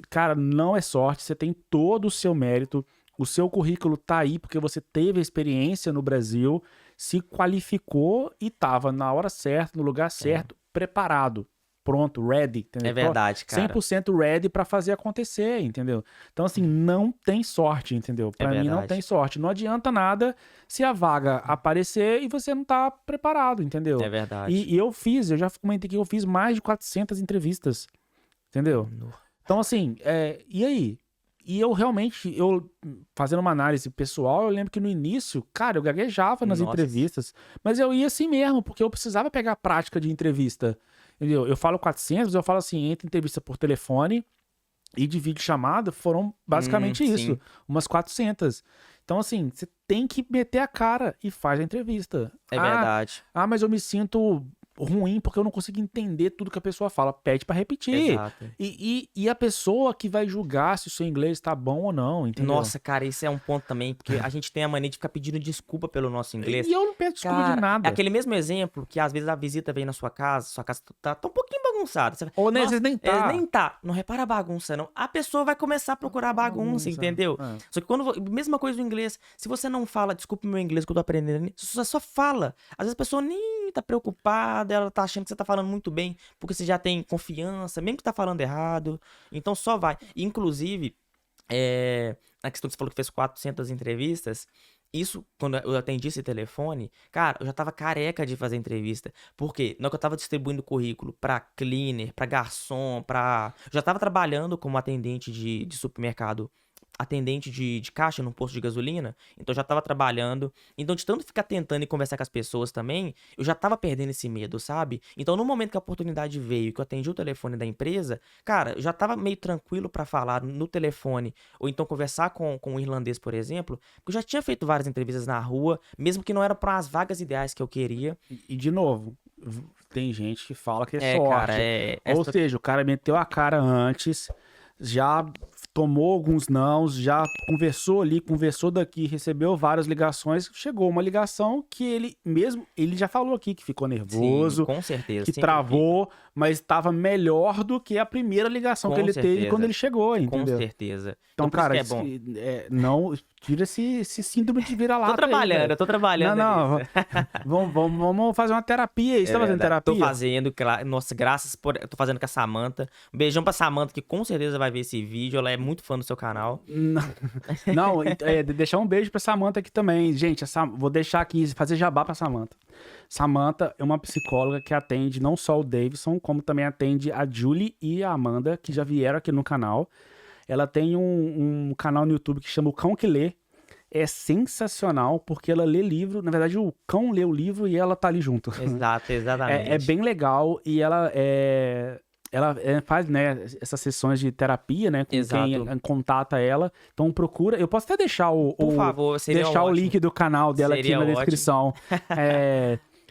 Speaker 1: Cara, não é sorte, você tem todo o seu mérito, o seu currículo tá aí porque você teve experiência no Brasil, se qualificou e tava na hora certa, no lugar certo, preparado. Pronto, ready, entendeu?
Speaker 2: É verdade, cara.
Speaker 1: 100% ready pra fazer acontecer, entendeu? Então, assim, não tem sorte, entendeu? Pra mim, não tem sorte. Não adianta nada se a vaga aparecer e você não tá preparado, entendeu?
Speaker 2: É verdade.
Speaker 1: E eu já comentei que eu fiz mais de 400 entrevistas, entendeu? Então, assim, e aí? E eu realmente, fazendo uma análise pessoal, eu lembro que no início, cara, eu gaguejava nas entrevistas, mas eu ia assim mesmo, porque eu precisava pegar a prática de entrevista. Entendeu? Eu falo 400, eu falo assim, entre entrevista por telefone e de videochamada, foram basicamente isso,
Speaker 2: sim.
Speaker 1: umas 400. Então, assim, você tem que meter a cara e faz a entrevista.
Speaker 2: É verdade.
Speaker 1: Mas eu me sinto ruim porque eu não consigo entender tudo que a pessoa fala. Pede pra repetir.
Speaker 2: Exato.
Speaker 1: E a pessoa que vai julgar se o seu inglês tá bom ou não, entendeu?
Speaker 2: Nossa, cara, esse é um ponto também, porque a gente tem a mania de ficar pedindo desculpa pelo nosso inglês.
Speaker 1: E eu não peço desculpa de nada.
Speaker 2: É aquele mesmo exemplo que às vezes a visita vem na sua casa tá um pouquinho bagunçada. Você...
Speaker 1: Ou às vezes nem tá.
Speaker 2: Nem tá. Não repara a bagunça, não. A pessoa vai começar a procurar bagunça, entendeu? Só que mesma coisa no inglês. Se você não fala, desculpa o meu inglês que eu tô aprendendo, você só fala. Às vezes a pessoa nem tá preocupada, ela tá achando que você tá falando muito bem, porque você já tem confiança, mesmo que tá falando errado. Então só vai. Inclusive, a questão que você falou que fez 400 entrevistas, isso, quando eu atendi esse telefone, cara, eu já tava careca de fazer entrevista. Por quê? Na hora que eu tava distribuindo currículo pra cleaner, pra garçom, eu já tava trabalhando como atendente de supermercado atendente de caixa num posto de gasolina, então eu já tava trabalhando. Então, de tanto ficar tentando e conversar com as pessoas também, eu já tava perdendo esse medo, sabe? Então, no momento que a oportunidade veio, que eu atendi o telefone da empresa, cara, eu já tava meio tranquilo pra falar no telefone, ou então conversar com um irlandês, por exemplo, porque eu já tinha feito várias entrevistas na rua, mesmo que não eram para as vagas ideais que eu queria.
Speaker 1: E, de novo, tem gente que fala que é
Speaker 2: Cara,
Speaker 1: sorte. Ou seja, o cara meteu a cara antes, já tomou alguns nãos, já conversou ali, conversou daqui, recebeu várias ligações, chegou uma ligação que ele já falou aqui que ficou nervoso,
Speaker 2: Sim, com certeza.
Speaker 1: que travou, mas estava melhor do que a primeira ligação que ele teve quando ele chegou, entendeu?
Speaker 2: Com certeza.
Speaker 1: Então, cara,
Speaker 2: é bom.
Speaker 1: não tira esse síndrome de vira-lata.
Speaker 2: Eu tô trabalhando.
Speaker 1: Não, vamos fazer uma terapia aí. Você tá fazendo terapia?
Speaker 2: Tô fazendo, nossa, eu tô fazendo com a Samantha. Um beijão pra Samantha, que com certeza vai ver esse vídeo. Ela é muito fã do seu canal.
Speaker 1: Não, deixar um beijo pra Samantha aqui também. Gente, vou deixar aqui, fazer jabá pra Samantha. Samantha é uma psicóloga que atende não só o Davidson, como também atende a Julie e a Amanda, que já vieram aqui no canal. Ela tem um canal no YouTube que chama O Cão que Lê. É sensacional, porque ela lê livro. Na verdade, o cão lê o livro e ela tá ali junto.
Speaker 2: Exato, exatamente.
Speaker 1: É bem legal e ela faz, né, essas sessões de terapia, né, com quem contata ela. Então procura. Eu posso até deixar
Speaker 2: Por favor,
Speaker 1: deixar o link do canal dela aqui na descrição.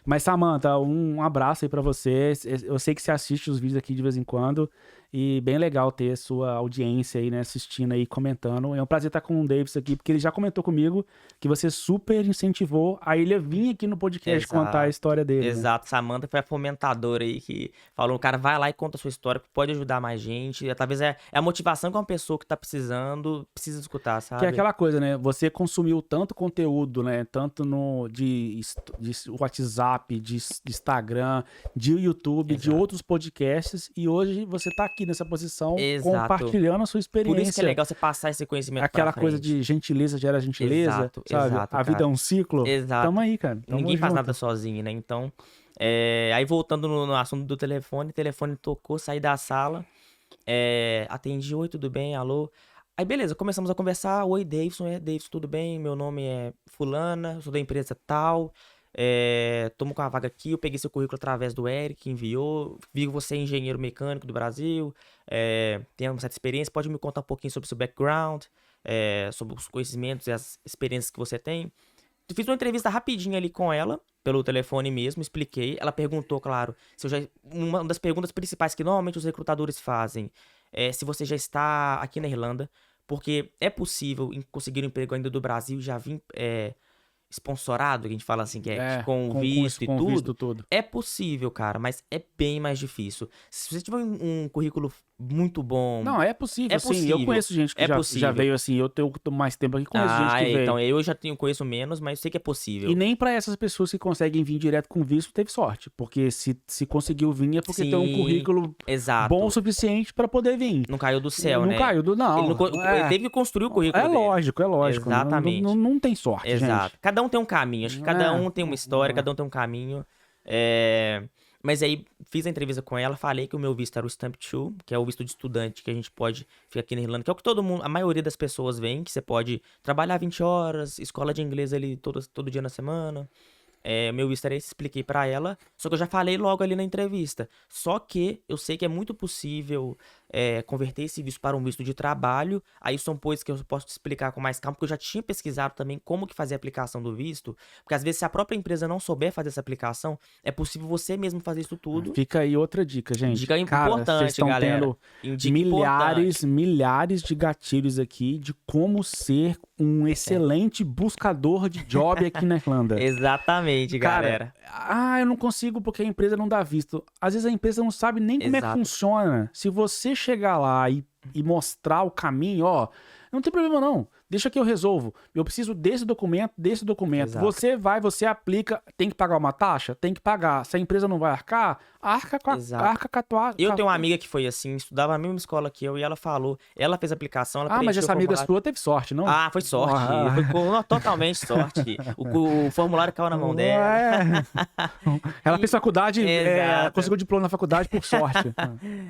Speaker 1: Mas, Samantha, um abraço aí pra você. Eu sei que você assiste os vídeos aqui de vez em quando. E bem legal ter a sua audiência aí, né, assistindo aí, comentando. É um prazer estar com o Davis aqui, porque ele já comentou comigo que você super incentivou a ele vir aqui no podcast contar a história dele.
Speaker 2: Exato,
Speaker 1: né?
Speaker 2: Samantha foi a fomentadora aí que falou, cara, vai lá e conta a sua história, que pode ajudar mais gente. Talvez é a motivação que uma pessoa que tá precisando precisa escutar, sabe?
Speaker 1: Que é aquela coisa, né? Você consumiu tanto conteúdo, né? Tanto de WhatsApp, de Instagram, de YouTube, de outros podcasts, e hoje você tá aqui nessa posição, compartilhando a sua experiência.
Speaker 2: Por isso que é legal você passar esse conhecimento
Speaker 1: Aquela coisa de gentileza gera gentileza, sabe? A vida é um ciclo.
Speaker 2: Exato.
Speaker 1: Tamo aí, cara.
Speaker 2: Ninguém faz nada sozinho, né? Então, aí voltando no assunto do telefone, o telefone tocou, saí da sala, atendi, oi, tudo bem, alô? Aí, beleza, começamos a conversar, oi, Davidson, Davidson, tudo bem? Meu nome é fulana, sou da empresa tal, tomo com a vaga aqui, eu peguei seu currículo através do Eric, enviou, vi que você é engenheiro mecânico do Brasil, tem uma certa experiência, pode me contar um pouquinho sobre o seu background, sobre os conhecimentos e as experiências que você tem. Eu fiz uma entrevista rapidinha ali com ela, pelo telefone mesmo, expliquei, ela perguntou, claro, uma das perguntas principais que normalmente os recrutadores fazem é se você já está aqui na Irlanda, porque é possível conseguir um emprego ainda do Brasil e já vir sponsorado, que a gente fala assim, que com visto e tudo. É possível, cara, mas é bem mais difícil. Se você tiver um currículo muito bom...
Speaker 1: Não, é possível, sim. Eu conheço gente que já veio assim, eu tenho mais tempo aqui, conheço gente que veio.
Speaker 2: Então, eu já conheço menos, mas eu sei que é possível.
Speaker 1: E nem pra essas pessoas que conseguem vir direto com visto teve sorte, porque se conseguiu vir é porque tem um currículo bom o suficiente pra poder vir.
Speaker 2: Não caiu do céu,
Speaker 1: né? Não caiu do... Não.
Speaker 2: Ele teve que construir o currículo dele.
Speaker 1: É lógico.
Speaker 2: Exatamente.
Speaker 1: Não tem sorte,
Speaker 2: Exato.
Speaker 1: gente.
Speaker 2: Cada um tem um caminho. Acho que cada um tem uma história, cada um tem um caminho. Mas aí, fiz a entrevista com ela, falei que o meu visto era o Stamp 2, que é o visto de estudante que a gente pode ficar aqui na Irlanda, que é o que a maioria das pessoas vem, que você pode trabalhar 20 horas, escola de inglês ali todo dia na semana. Meu visto era esse, expliquei pra ela, só que eu já falei logo ali na entrevista. Só que eu sei que é muito possível converter esse visto para um visto de trabalho. Aí são coisas que eu posso te explicar com mais calma, porque eu já tinha pesquisado também como que fazer a aplicação do visto. Porque às vezes se a própria empresa não souber fazer essa aplicação, é possível você mesmo fazer isso tudo.
Speaker 1: Fica aí outra dica, gente.
Speaker 2: Dica importante, vocês estão
Speaker 1: tendo milhares de gatilhos aqui de como ser um excelente buscador de job aqui na Irlanda.
Speaker 2: Exatamente, galera.
Speaker 1: Eu não consigo porque a empresa não dá visto. Às vezes a empresa não sabe nem como é que funciona. Se você chegar lá e mostrar o caminho, não tem problema não. Deixa que eu resolvo. Eu preciso desse documento.
Speaker 2: Exato.
Speaker 1: Você aplica, tem que pagar uma taxa? Tem que pagar. Se a empresa não vai arcar, arca com a tua...
Speaker 2: Eu tenho uma amiga que foi assim, estudava na mesma escola que eu, e ela falou, ela fez a aplicação, ela
Speaker 1: mas essa amiga sua teve sorte, não?
Speaker 2: Foi sorte. Foi totalmente sorte. O formulário caiu na mão dela.
Speaker 1: Ela fez faculdade, conseguiu diploma na faculdade por sorte.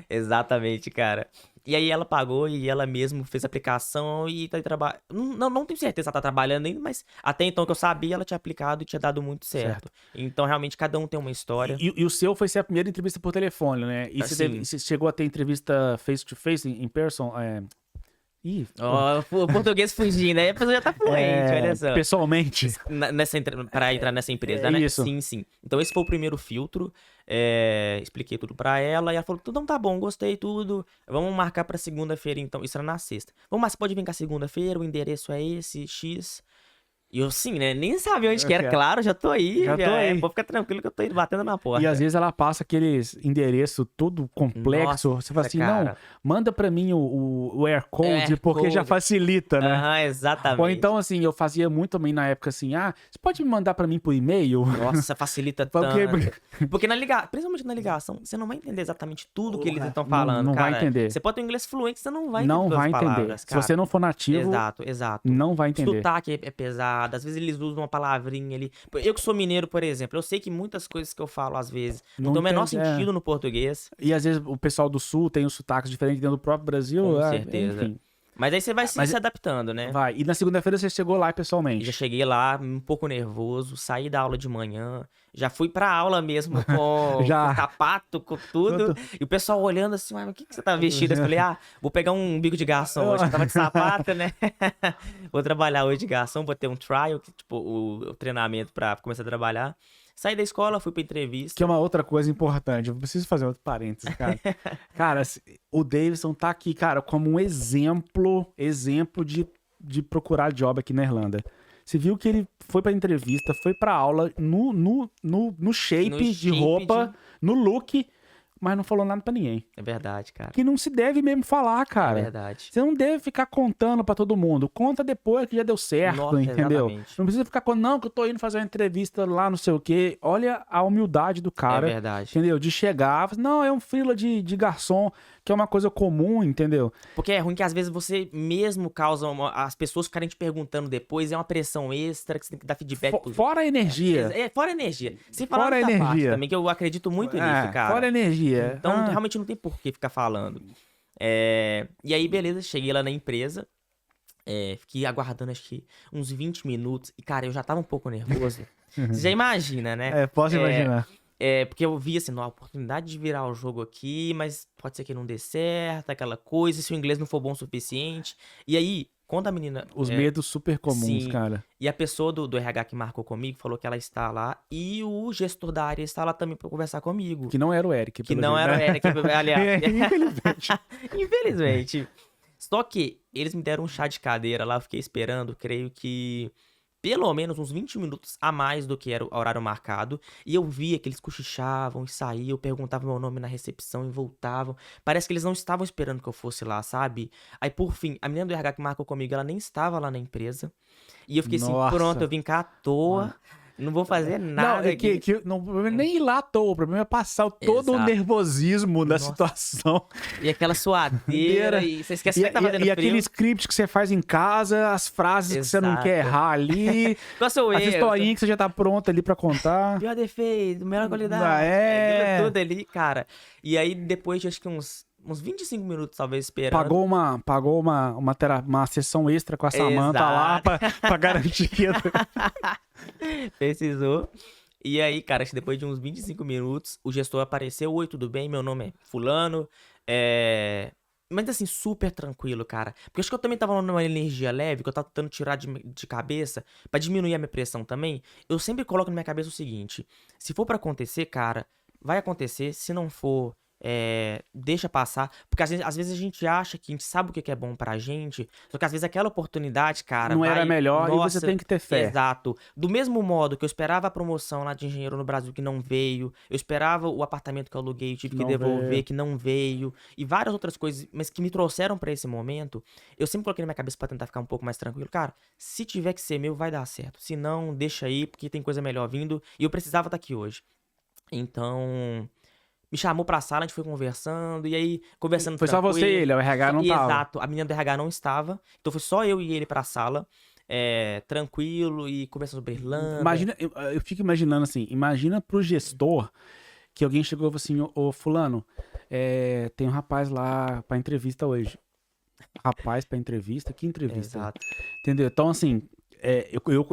Speaker 2: Exatamente, cara. E aí ela pagou e ela mesmo fez a aplicação e tá trabalhando. Não tenho certeza se ela tá trabalhando ainda, mas até então que eu sabia, ela tinha aplicado e tinha dado muito certo. Então, realmente, cada um tem uma história.
Speaker 1: E o seu foi ser a primeira entrevista por telefone, né? E você chegou a ter entrevista face-to-face, in person? Ih,
Speaker 2: o português fugindo, aí a pessoa já tá fluente, olha só.
Speaker 1: Pessoalmente?
Speaker 2: Pra entrar nessa empresa, né?
Speaker 1: Isso.
Speaker 2: Sim. Então esse foi o primeiro filtro, expliquei tudo pra ela, e ela falou, então tá bom, gostei tudo, vamos marcar pra segunda-feira então, isso era na sexta. Vamos, mas você pode vir cá segunda-feira, o endereço é esse, X... E eu, sim, né? Nem sabia onde que era. Claro, já tô aí.
Speaker 1: Já tô aí.
Speaker 2: Pode ficar tranquilo que eu tô indo batendo na porta.
Speaker 1: E às vezes ela passa aqueles endereço todo complexo.
Speaker 2: Nossa,
Speaker 1: você fala assim,
Speaker 2: cara.
Speaker 1: não, manda pra mim o Air Code, porque já facilita, né?
Speaker 2: Aham, exatamente.
Speaker 1: Ou então, assim, eu fazia muito também na época assim, você pode me mandar pra mim por e-mail?
Speaker 2: Nossa, facilita tanto. Porque principalmente na ligação, você não vai entender exatamente tudo que eles estão falando,
Speaker 1: não
Speaker 2: cara.
Speaker 1: vai entender.
Speaker 2: Você pode ter um inglês fluente, você não vai entender
Speaker 1: Não vai entender.
Speaker 2: palavras, cara.
Speaker 1: Se você não for nativo,
Speaker 2: exato.
Speaker 1: não vai entender.
Speaker 2: O sotaque é pesado, às vezes eles usam uma palavrinha ali. Eu que sou mineiro, por exemplo, eu sei que muitas coisas que eu falo, às vezes, não tem o menor sentido no português.
Speaker 1: E às vezes o pessoal do Sul tem os sotaques diferentes dentro do próprio Brasil.
Speaker 2: Com certeza. Enfim. Mas aí você vai se adaptando, né?
Speaker 1: Vai. E na segunda-feira você chegou lá pessoalmente?
Speaker 2: Já cheguei lá, um pouco nervoso, saí da aula de manhã, já fui pra aula mesmo com sapato, com tudo. E o pessoal olhando assim, mas o que você tá vestido? Eu falei, vou pegar um bico de garçom hoje, que tava de sapato, né? Vou trabalhar hoje de garçom, vou ter um trial, tipo, o treinamento pra começar a trabalhar. Saí da escola, fui pra entrevista.
Speaker 1: Que é uma outra coisa importante. Eu preciso fazer outro parênteses, cara. Cara, o Davidson tá aqui, cara, como um exemplo de procurar job aqui na Irlanda. Você viu que ele foi pra entrevista, foi pra aula no shape de roupa, no look, mas não falou nada pra ninguém.
Speaker 2: É verdade, cara.
Speaker 1: Que não se deve mesmo falar, cara.
Speaker 2: É verdade.
Speaker 1: Você não deve ficar contando pra todo mundo. Conta depois que já deu certo, entendeu?
Speaker 2: Exatamente.
Speaker 1: Não precisa ficar contando, não, que eu tô indo fazer uma entrevista lá, não sei o quê. Olha a humildade do cara.
Speaker 2: É verdade.
Speaker 1: Entendeu? De chegar, não, é um freela de garçom, que é uma coisa comum, entendeu?
Speaker 2: Porque é ruim que às vezes você mesmo causa as pessoas ficarem te perguntando depois, é uma pressão extra que você tem que dar feedback.
Speaker 1: Fora a energia.
Speaker 2: Fora a energia. Sem falar
Speaker 1: fora a
Speaker 2: dessa parte
Speaker 1: energia
Speaker 2: também, que eu acredito muito nisso, cara.
Speaker 1: Fora a energia.
Speaker 2: Então, realmente não tem por que ficar falando. E aí, beleza, cheguei lá na empresa, fiquei aguardando acho que uns 20 minutos, e cara, eu já tava um pouco nervoso. Você já imagina, né?
Speaker 1: Posso imaginar.
Speaker 2: Porque eu vi assim, a oportunidade de virar o jogo aqui, mas pode ser que não dê certo, aquela coisa, se o inglês não for bom o suficiente. E aí, quando a menina...
Speaker 1: Os medos super comuns,
Speaker 2: sim,
Speaker 1: cara.
Speaker 2: E a pessoa do RH que marcou comigo falou que ela está lá, e o gestor da área está lá também pra conversar comigo.
Speaker 1: Que não era o Eric.
Speaker 2: Que não era o Eric, aliás.
Speaker 1: Infelizmente.
Speaker 2: Infelizmente. Só que eles me deram um chá de cadeira lá, eu fiquei esperando, creio que... pelo menos uns 20 minutos a mais do que era o horário marcado. E eu via que eles cochichavam e saíam, perguntavam meu nome na recepção e voltavam. Parece que eles não estavam esperando que eu fosse lá, sabe? Aí, por fim, a menina do RH que marcou comigo, ela nem estava lá na empresa. E eu fiquei assim, pronto, eu vim cá à toa. Não vou fazer nada.
Speaker 1: Não, o problema é nem ir lá à toa, o problema é passar todo o nervosismo da situação.
Speaker 2: E aquela suadeira, e você esquece que tá fazendo frio.
Speaker 1: E aquele script que você faz em casa, as frases que você não quer errar ali.
Speaker 2: Qual seu erro?
Speaker 1: As historinhas que você já tá pronta ali pra contar.
Speaker 2: Pior defeito, melhor qualidade. Aquilo tudo ali, cara. E aí, depois de acho que uns 25 minutos, talvez, esperando.
Speaker 1: Pagou uma sessão extra com a Samantha lá pra garantir que...
Speaker 2: Precisou. E aí, cara, acho que depois de uns 25 minutos, o gestor apareceu. Oi, tudo bem? Meu nome é fulano. Mas assim, super tranquilo, cara. Porque acho que eu também tava numa energia leve, que eu tava tentando tirar de cabeça, pra diminuir a minha pressão também. Eu sempre coloco na minha cabeça o seguinte: se for pra acontecer, cara, vai acontecer. Se não for, deixa passar. Porque às vezes a gente acha que a gente sabe o que é bom pra gente, só que às vezes aquela oportunidade, cara,
Speaker 1: não era melhor.
Speaker 2: Nossa,
Speaker 1: e você tem que ter fé.
Speaker 2: Exato. Do mesmo modo que eu esperava a promoção lá de engenheiro no Brasil que não veio, eu esperava o apartamento que eu aluguei e tive que devolver, que não veio, e várias outras coisas, mas que me trouxeram pra esse momento, eu sempre coloquei na minha cabeça pra tentar ficar um pouco mais tranquilo. Cara, se tiver que ser meu, vai dar certo. Se não, deixa aí, porque tem coisa melhor vindo, e eu precisava estar aqui hoje. Então... me chamou pra sala, a gente foi conversando, e aí, conversando
Speaker 1: foi tranquilo. Só você e ele, o RH não tava.
Speaker 2: Exato, a menina do RH não estava, então foi só eu e ele pra sala, tranquilo, e conversando sobre Irlanda.
Speaker 1: Imagina, eu fico imaginando assim, imagina pro gestor que alguém chegou e falou assim, ô fulano, tem um rapaz lá pra entrevista hoje. Rapaz pra entrevista? Que entrevista?
Speaker 2: Exato.
Speaker 1: Entendeu? Então, assim,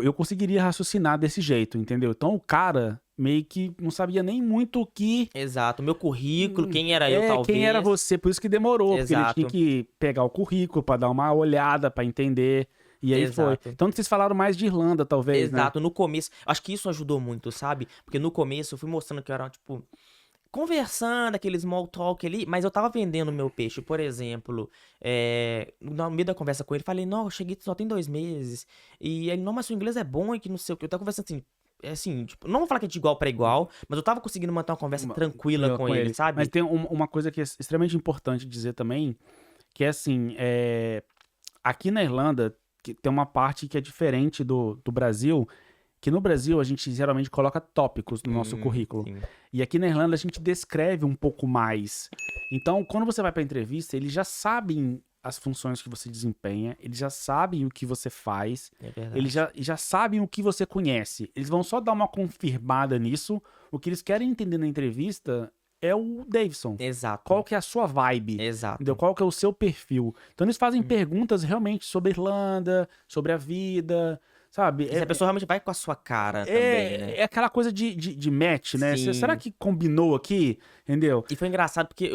Speaker 1: eu conseguiria raciocinar desse jeito, entendeu? Então o cara meio que não sabia nem muito o que...
Speaker 2: Exato. Meu currículo, quem era eu, talvez.
Speaker 1: quem era você, por isso que demorou, porque ele tinha
Speaker 2: Exato.
Speaker 1: que pegar o currículo pra dar uma olhada, pra entender, e aí foi.
Speaker 2: Exato.
Speaker 1: Então vocês falaram mais de Irlanda, talvez, né?
Speaker 2: Exato. No começo, acho que isso ajudou muito, sabe? Porque no começo eu fui mostrando que eu era, tipo, conversando, aquele small talk ali, mas eu tava vendendo meu peixe. Por exemplo, no meio da conversa com ele, falei, não, eu cheguei só tem 2 meses. E ele, não, mas seu inglês é bom e que não sei o que. Eu tava conversando assim, tipo, não vou falar que é de igual pra igual, mas eu tava conseguindo manter uma conversa tranquila com ele, sabe?
Speaker 1: Mas tem uma coisa que é extremamente importante dizer também, que é assim, aqui na Irlanda tem uma parte que é diferente do Brasil, que no Brasil a gente geralmente coloca tópicos no nosso currículo.
Speaker 2: Sim.
Speaker 1: E aqui na Irlanda a gente descreve um pouco mais. Então, quando você vai pra entrevista, eles já sabem as funções que você desempenha, eles já sabem o que você faz,
Speaker 2: É verdade.
Speaker 1: eles já sabem o que você conhece. Eles vão só dar uma confirmada nisso. O que eles querem entender na entrevista é o Davidson.
Speaker 2: Exato.
Speaker 1: Qual que é a sua vibe?
Speaker 2: Exato.
Speaker 1: Entendeu? Qual que é o seu perfil? Então eles fazem perguntas realmente sobre a Irlanda, sobre a vida, sabe?
Speaker 2: Se a pessoa realmente vai com a sua cara também, né?
Speaker 1: É aquela coisa de match, né?
Speaker 2: Sim.
Speaker 1: Será que combinou aqui? Entendeu?
Speaker 2: E foi engraçado porque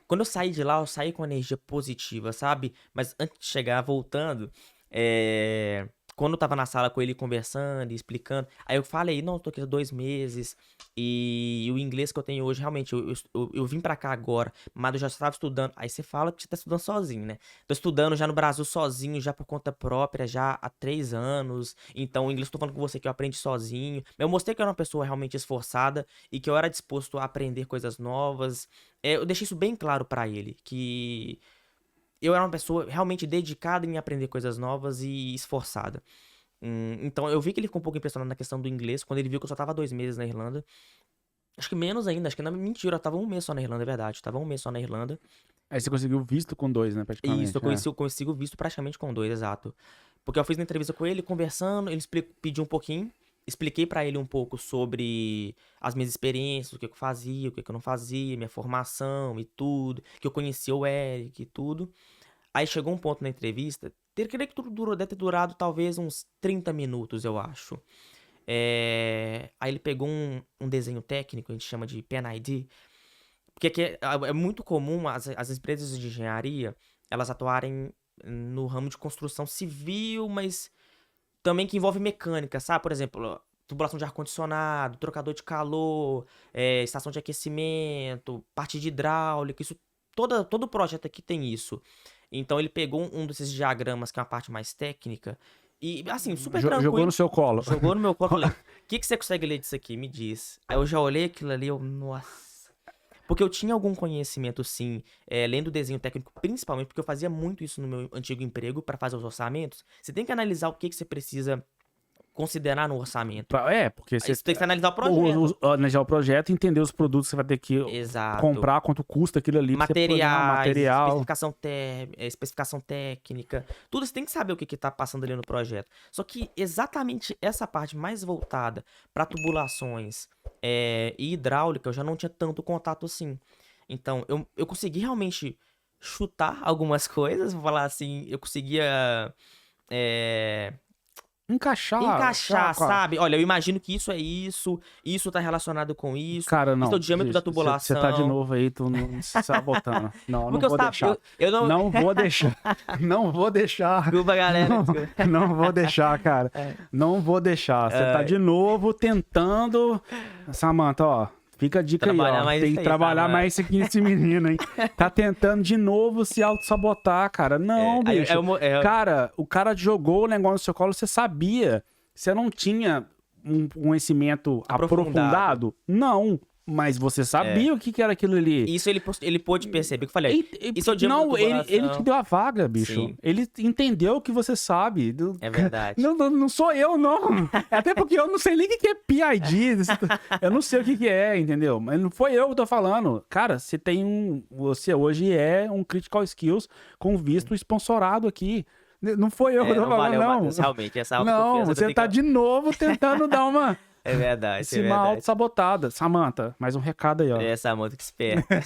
Speaker 2: quando eu saí de lá, eu saí com energia positiva, sabe? Mas antes de chegar, voltando, quando eu tava na sala com ele conversando e explicando, aí eu falei, não, eu tô aqui há 2 meses e o inglês que eu tenho hoje, realmente, eu vim pra cá agora, mas eu já estava estudando. Aí você fala que você tá estudando sozinho, né? Tô estudando já no Brasil sozinho, já por conta própria, já há 3 anos. Então, o inglês, tô falando com você que eu aprendi sozinho. Eu mostrei que eu era uma pessoa realmente esforçada e que eu era disposto a aprender coisas novas. Eu deixei isso bem claro pra ele, que eu era uma pessoa realmente dedicada em aprender coisas novas e esforçada. Então eu vi que ele ficou um pouco impressionado na questão do inglês, quando ele viu que eu só tava 2 meses na Irlanda. Acho que menos ainda, acho que não, mentira, eu tava 1 mês só na Irlanda, é verdade. Tava 1 mês só na Irlanda.
Speaker 1: Aí você conseguiu visto com 2, né? Praticamente.
Speaker 2: Isso, eu consigo visto praticamente com 2, exato. Porque eu fiz uma entrevista com ele, conversando, ele pediu um pouquinho. Expliquei pra ele um pouco sobre as minhas experiências, o que eu fazia, o que eu não fazia, minha formação e tudo, que eu conhecia o Eric e tudo. Aí chegou um ponto na entrevista, creio que tudo deve ter durado talvez uns 30 minutos, eu acho. Aí ele pegou um desenho técnico, a gente chama de Pen ID, porque aqui é muito comum as empresas de engenharia, elas atuarem no ramo de construção civil, mas também que envolve mecânica, sabe? Por exemplo, tubulação de ar-condicionado, trocador de calor, estação de aquecimento, parte de hidráulica, isso, todo projeto aqui tem isso. Então ele pegou um desses diagramas, que é uma parte mais técnica, e assim, super tranquilo.
Speaker 1: Jogou no seu colo.
Speaker 2: Jogou no meu colo, falei, o que você consegue ler disso aqui? Me diz. Aí eu já olhei aquilo ali, nossa. Porque eu tinha algum conhecimento, sim, lendo desenho técnico, principalmente porque eu fazia muito isso no meu antigo emprego para fazer os orçamentos. Você tem que analisar o que você precisa considerar no orçamento.
Speaker 1: Porque
Speaker 2: Você tem que analisar o projeto.
Speaker 1: Analisar o projeto, entender os produtos que você vai ter que
Speaker 2: Exato.
Speaker 1: comprar, quanto custa aquilo ali.
Speaker 2: Material, especificação técnica, tudo você tem que saber o que tá passando ali no projeto. Só que exatamente essa parte mais voltada para tubulações e hidráulica, eu já não tinha tanto contato assim. Então, eu consegui realmente chutar algumas coisas, vou falar assim, eu conseguia encaixar, sabe? Olha, eu imagino que isso é isso tá relacionado com isso.
Speaker 1: Cara, não.
Speaker 2: Isso é o diâmetro da tubulação.
Speaker 1: Você tá de novo aí, tu não está botando. Não vou deixar.
Speaker 2: Eu não...
Speaker 1: Não vou deixar. Não vou deixar.
Speaker 2: Desculpa, galera.
Speaker 1: Não vou deixar, cara. Não vou deixar. Você tá de novo tentando. Samantha, ó. Fica a dica aí, ó. Tem que trabalhar mais aqui nesse menino, hein? Tá tentando de novo se auto-sabotar, cara. Não, bicho. Cara, o cara jogou o negócio no seu colo, você sabia. Você não tinha um conhecimento aprofundado? Não. Mas você sabia o que era aquilo ali.
Speaker 2: Isso ele pôde perceber. Que eu falei, isso é o diâmetro da tubulação.
Speaker 1: Ele te deu a vaga, bicho.
Speaker 2: Sim.
Speaker 1: Ele entendeu o que você sabe.
Speaker 2: É verdade.
Speaker 1: Não sou eu, não. Até porque eu não sei nem o que é PID. Eu não sei o que é, entendeu? Mas não foi eu que tô falando. Cara, você hoje é um Critical Skills com visto sponsorado aqui. Não foi eu que tô falando, não.
Speaker 2: Matheus, realmente, essa
Speaker 1: não, você tá de novo tentando dar uma...
Speaker 2: É verdade, é
Speaker 1: Cima
Speaker 2: verdade.
Speaker 1: auto-sabotada. Samantha, mais um recado aí, ó.
Speaker 2: Essa moto que esperta.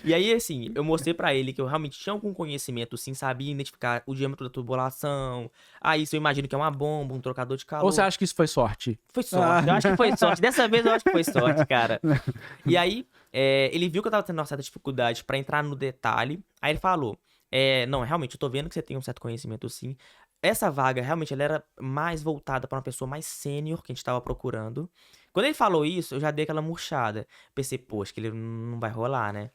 Speaker 2: E aí, assim, eu mostrei pra ele que eu realmente tinha algum conhecimento, sim, sabia identificar o diâmetro da tubulação. Ah, isso eu imagino que é uma bomba, um trocador de
Speaker 1: Ou você
Speaker 2: calor.
Speaker 1: acha que isso foi sorte?
Speaker 2: Foi
Speaker 1: Ah.
Speaker 2: sorte, eu acho que foi sorte. Dessa vez eu acho que foi sorte, cara. E aí, ele viu que eu tava tendo uma certa dificuldade pra entrar no detalhe. Aí ele falou: não, realmente, eu tô vendo que você tem um certo conhecimento, sim. Essa vaga, realmente, ela era mais voltada pra uma pessoa mais sênior que a gente tava procurando. Quando ele falou isso, eu já dei aquela murchada. Pensei, pô, acho que ele não vai rolar, né?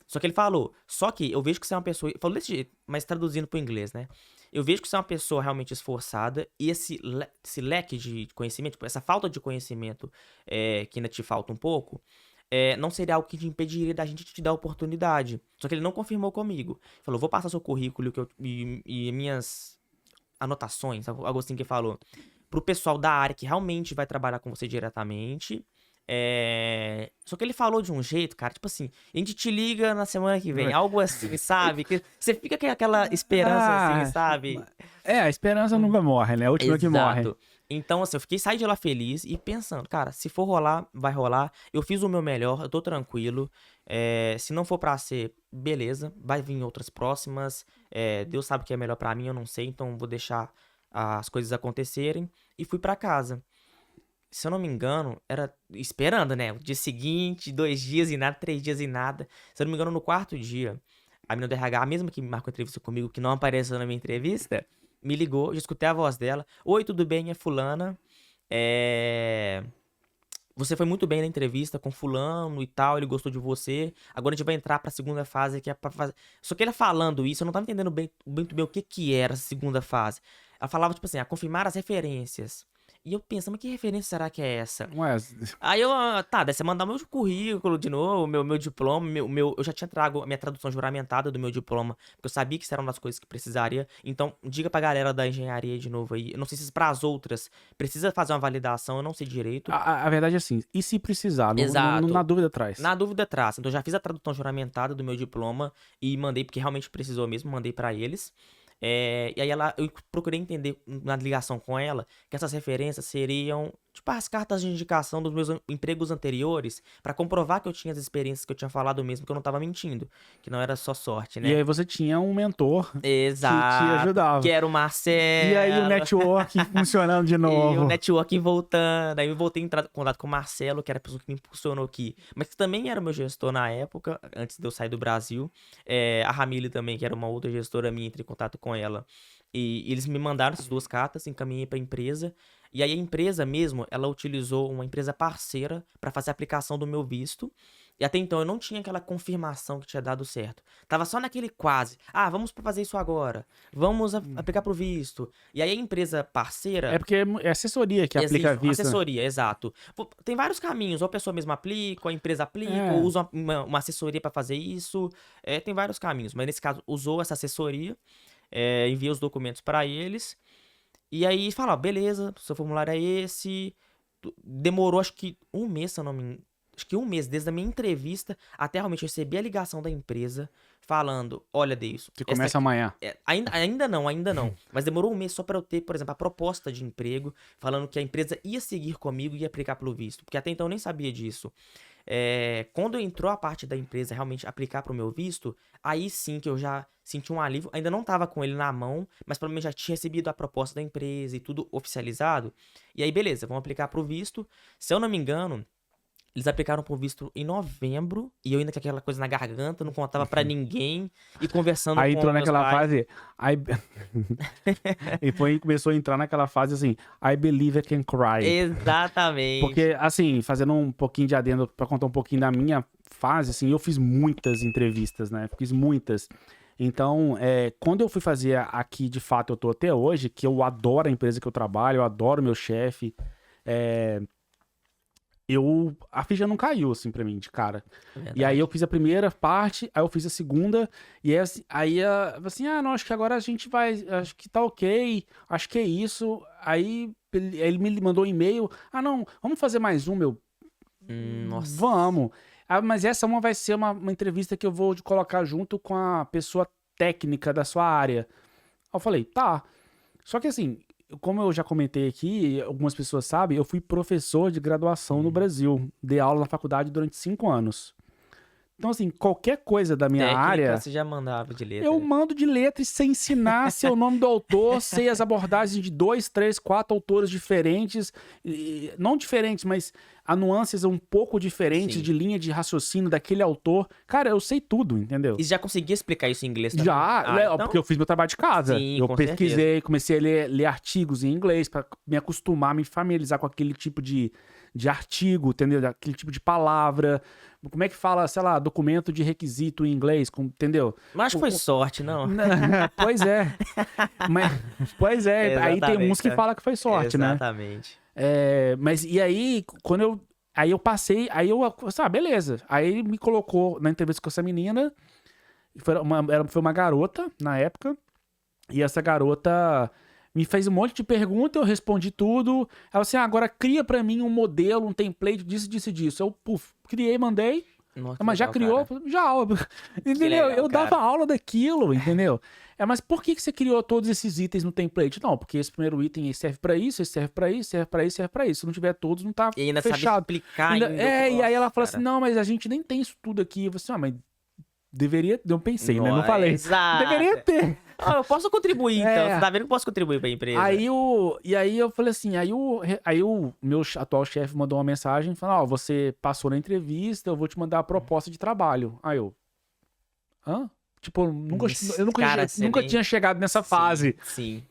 Speaker 2: Só que ele falou, só que eu vejo que você é uma pessoa. Falou desse jeito, mas traduzindo pro inglês, né? Eu vejo que você é uma pessoa realmente esforçada e esse leque de conhecimento, tipo, essa falta de conhecimento que ainda te falta um pouco, não seria algo que te impediria da gente te dar a oportunidade. Só que ele não confirmou comigo. Falou, vou passar seu currículo e minhas anotações, algo assim que ele falou, pro pessoal da área que realmente vai trabalhar com você diretamente. Só que ele falou de um jeito, cara, tipo assim, a gente te liga na semana que vem, algo assim, sabe? Que você fica com aquela esperança assim,
Speaker 1: Ah,
Speaker 2: sabe?
Speaker 1: a esperança nunca morre, né? É a última que morre.
Speaker 2: Exato. Então, assim, saí de lá feliz e pensando, cara, se for rolar, vai rolar. Eu fiz o meu melhor, eu tô tranquilo. Se não for pra ser, beleza, vai vir outras próximas. Deus sabe o que é melhor pra mim, eu não sei, então vou deixar as coisas acontecerem. E fui pra casa. Se eu não me engano, era esperando, né? O dia seguinte, 2 dias e nada, 3 dias e nada. Se eu não me engano, no quarto dia, a menina do RH, a mesma que me marcou entrevista comigo, que não apareceu na minha entrevista, me ligou, já escutei a voz dela. Oi, tudo bem? É fulana. É... Você foi muito bem na entrevista com fulano e tal, ele gostou de você. Agora a gente vai entrar pra segunda fase, que é pra fazer... Só que ela falando isso, eu não tava entendendo muito bem o que que era essa segunda fase. Ela falava, tipo assim, a confirmar as referências. E eu pensando, mas que referência será que é essa?
Speaker 1: Ué,
Speaker 2: Aí eu, tá, daí você mandar meu currículo de novo, meu diploma, eu já tinha trago a minha tradução juramentada do meu diploma, porque eu sabia que isso era uma das coisas que precisaria. Então, diga pra galera da engenharia de novo aí. Eu não sei se para as outras precisa fazer uma validação, eu não sei direito.
Speaker 1: a verdade é assim, e se precisar? Na
Speaker 2: Exato.
Speaker 1: dúvida atrás.
Speaker 2: Na dúvida, traça. Então, eu já fiz a tradução juramentada do meu diploma e mandei, porque realmente precisou mesmo, mandei pra eles. E aí eu procurei entender na ligação com ela que essas referências seriam tipo as cartas de indicação dos meus empregos anteriores pra comprovar que eu tinha as experiências que eu tinha falado mesmo, que eu não tava mentindo, que não era só sorte,
Speaker 1: E
Speaker 2: né?
Speaker 1: aí você tinha um mentor que te
Speaker 2: Exato. Que
Speaker 1: ajudava.
Speaker 2: era o
Speaker 1: E aí o
Speaker 2: Marcelo.
Speaker 1: network funcionando de
Speaker 2: E o
Speaker 1: novo.
Speaker 2: networking voltando. Aí eu voltei a entrar em contato com o Marcelo, que era a pessoa que me impulsionou aqui. Mas que também era meu gestor na época, antes de eu sair do Brasil. A Ramile também, que era uma outra gestora minha, entrei em contato com ela. E eles me mandaram essas duas cartas, encaminhei para a empresa. E aí a empresa mesmo, ela utilizou uma empresa parceira para fazer a aplicação do meu visto. E até então eu não tinha aquela confirmação que tinha dado certo. Tava só naquele quase. Ah, vamos fazer isso agora. Vamos aplicar pro visto. E aí a empresa parceira.
Speaker 1: É porque é assessoria que aplica a
Speaker 2: Existe
Speaker 1: vista.
Speaker 2: assessoria, exato. Pô, tem vários caminhos. Ou a pessoa mesma aplica, ou a empresa aplica, ou
Speaker 1: É.
Speaker 2: usa uma assessoria para fazer isso. Tem vários caminhos. Mas nesse caso, usou essa assessoria, envia os documentos para eles. E aí fala, ó, beleza, seu formulário é esse. Demorou acho que um mês, se eu não me engano. Acho que um mês desde a minha entrevista até realmente receber a ligação da empresa falando, olha, Deilson,
Speaker 1: Que
Speaker 2: essa
Speaker 1: começa
Speaker 2: aqui,
Speaker 1: amanhã.
Speaker 2: ainda não, ainda não. Mas demorou um mês só para eu ter, por exemplo, a proposta de emprego, falando que a empresa ia seguir comigo e ia aplicar pelo visto. Porque até então eu nem sabia disso. Quando entrou a parte da empresa realmente aplicar pro meu visto, aí sim que eu já senti um alívio. Ainda não tava com ele na mão, mas pelo menos já tinha recebido a proposta da empresa e tudo oficializado. E aí, beleza, vamos aplicar pro visto. Se eu não me engano, eles aplicaram pro visto em novembro e eu ainda com aquela coisa na garganta, não contava pra ninguém e conversando
Speaker 1: Aí
Speaker 2: com
Speaker 1: entrou
Speaker 2: meus
Speaker 1: naquela
Speaker 2: pais.
Speaker 1: fase. E começou a entrar naquela fase assim, I believe I can cry.
Speaker 2: Exatamente.
Speaker 1: Porque, assim, fazendo um pouquinho de adendo pra contar um pouquinho da minha fase, assim, eu fiz muitas entrevistas, né? Fiz muitas. Então, quando eu fui fazer aqui, de fato, eu tô até hoje, que eu adoro a empresa que eu trabalho, eu adoro meu chefe, a ficha não caiu, assim, pra mim, de cara. E aí eu fiz a primeira parte, aí eu fiz a segunda, e aí assim, não, acho que agora a gente vai, acho que tá ok, acho que é isso. Aí ele me mandou um e-mail, não, vamos fazer mais um, meu.
Speaker 2: Nossa.
Speaker 1: Vamos. Mas essa vai ser uma entrevista que eu vou colocar junto com a pessoa técnica da sua área. Aí eu falei, tá. Só que assim, como eu já comentei aqui, algumas pessoas sabem, eu fui professor de graduação no Brasil. Dei aula na faculdade durante 5 anos. Então, assim, qualquer coisa da minha
Speaker 2: Técnica
Speaker 1: área,
Speaker 2: você já mandava de letra.
Speaker 1: eu mando de letra e sei ensinar, sei o nome do autor, sei as abordagens de 2, 3, 4 autores diferentes. Não diferentes, mas há nuances um pouco diferentes
Speaker 2: Sim.
Speaker 1: de linha de raciocínio daquele autor. Cara, eu sei tudo, entendeu?
Speaker 2: E você já conseguia explicar isso em inglês também?
Speaker 1: Já,
Speaker 2: Então...
Speaker 1: porque eu fiz meu trabalho de casa.
Speaker 2: Sim,
Speaker 1: Eu
Speaker 2: com
Speaker 1: pesquisei,
Speaker 2: certeza.
Speaker 1: comecei a ler artigos em inglês pra me acostumar, me familiarizar com aquele tipo de artigo, entendeu? Aquele tipo de palavra. Como é que fala, sei lá, documento de requisito em inglês, entendeu?
Speaker 2: Mas acho que foi sorte, não?
Speaker 1: Pois é. Mas, pois é, aí tem uns que
Speaker 2: Exatamente,
Speaker 1: falam que foi sorte, né?
Speaker 2: exatamente.
Speaker 1: Mas e aí, quando eu. Aí eu passei, aí eu. Beleza. Aí ele me colocou na entrevista com essa menina. Foi uma garota na época. E essa garota me fez um monte de perguntas, eu respondi tudo. Ela assim, agora cria pra mim um modelo, um template disso, disso e disso. Eu, criei, mandei.
Speaker 2: Nossa,
Speaker 1: Mas já
Speaker 2: legal,
Speaker 1: criou?
Speaker 2: cara.
Speaker 1: Já. Entendeu?
Speaker 2: legal,
Speaker 1: Eu dava
Speaker 2: cara.
Speaker 1: aula daquilo, entendeu? Mas por que você criou todos esses itens no template? Não, porque esse primeiro item serve pra isso, esse serve pra isso, serve pra isso, serve pra isso. Se não tiver todos, não tá
Speaker 2: E ainda
Speaker 1: fechado.
Speaker 2: sabe explicar ainda.
Speaker 1: E aí ela falou
Speaker 2: Nossa,
Speaker 1: assim, não, mas a gente nem tem isso tudo aqui. Eu falei assim, mas deveria... Eu pensei, né? Não
Speaker 2: Nossa,
Speaker 1: falei.
Speaker 2: exato.
Speaker 1: Deveria ter.
Speaker 2: Eu posso contribuir, então. Você tá vendo que eu posso contribuir pra empresa?
Speaker 1: E aí eu falei assim, aí o meu atual chefe mandou uma mensagem falando, você passou na entrevista, eu vou te mandar a proposta de trabalho. Aí eu, hã? Tipo, eu nunca tinha chegado nessa fase.
Speaker 2: Sim.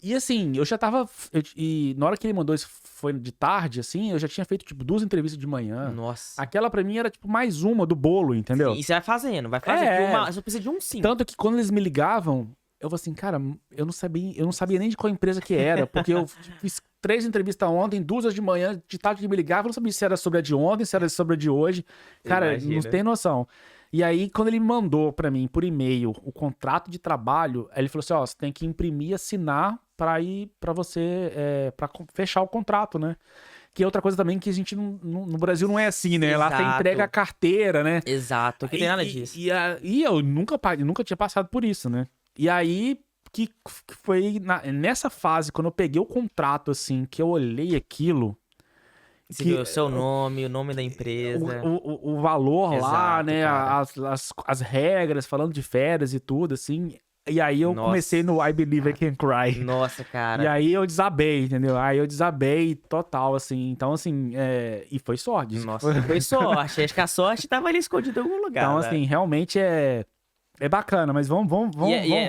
Speaker 1: E assim, eu já tava, e na hora que ele mandou isso, foi de tarde, assim, eu já tinha feito, tipo, 2 entrevistas de manhã.
Speaker 2: Nossa.
Speaker 1: Aquela pra mim era, tipo, mais uma do bolo, entendeu?
Speaker 2: Sim, e você vai fazendo, vai fazer. Você só precisa de um sim.
Speaker 1: Tanto que quando eles me ligavam, eu falei assim, cara, eu não sabia nem de qual empresa que era, porque eu fiz 3 entrevistas ontem, 2 de manhã, de tarde que me ligavam, eu não sabia se era sobre a de ontem, se era sobre a de hoje. Cara,
Speaker 2: Imagina.
Speaker 1: não tem noção. E aí, quando ele mandou pra mim, por e-mail, o contrato de trabalho, aí ele falou assim, você tem que imprimir e assinar pra ir pra você, pra fechar o contrato, né? Que é outra coisa também que a gente no Brasil não é assim, né? Lá você
Speaker 2: Exato.
Speaker 1: entrega a carteira, né?
Speaker 2: Exato, aqui tem nada disso.
Speaker 1: E eu nunca tinha passado por isso, né? E aí, que foi nessa fase, quando eu peguei o contrato, assim, que eu olhei aquilo...
Speaker 2: Você viu o seu nome, o nome da empresa.
Speaker 1: O valor lá,
Speaker 2: Exato,
Speaker 1: né?
Speaker 2: cara.
Speaker 1: As regras, falando de férias e tudo, assim. E aí eu comecei no I Believe I Can Cry.
Speaker 2: Nossa, cara.
Speaker 1: E aí eu desabei, entendeu? Aí eu desabei total, assim. Então, assim, e foi sorte.
Speaker 2: Nossa, foi sorte. Acho que a sorte tava ali escondida em algum lugar.
Speaker 1: Então,
Speaker 2: né?
Speaker 1: assim, realmente é bacana, mas vamos.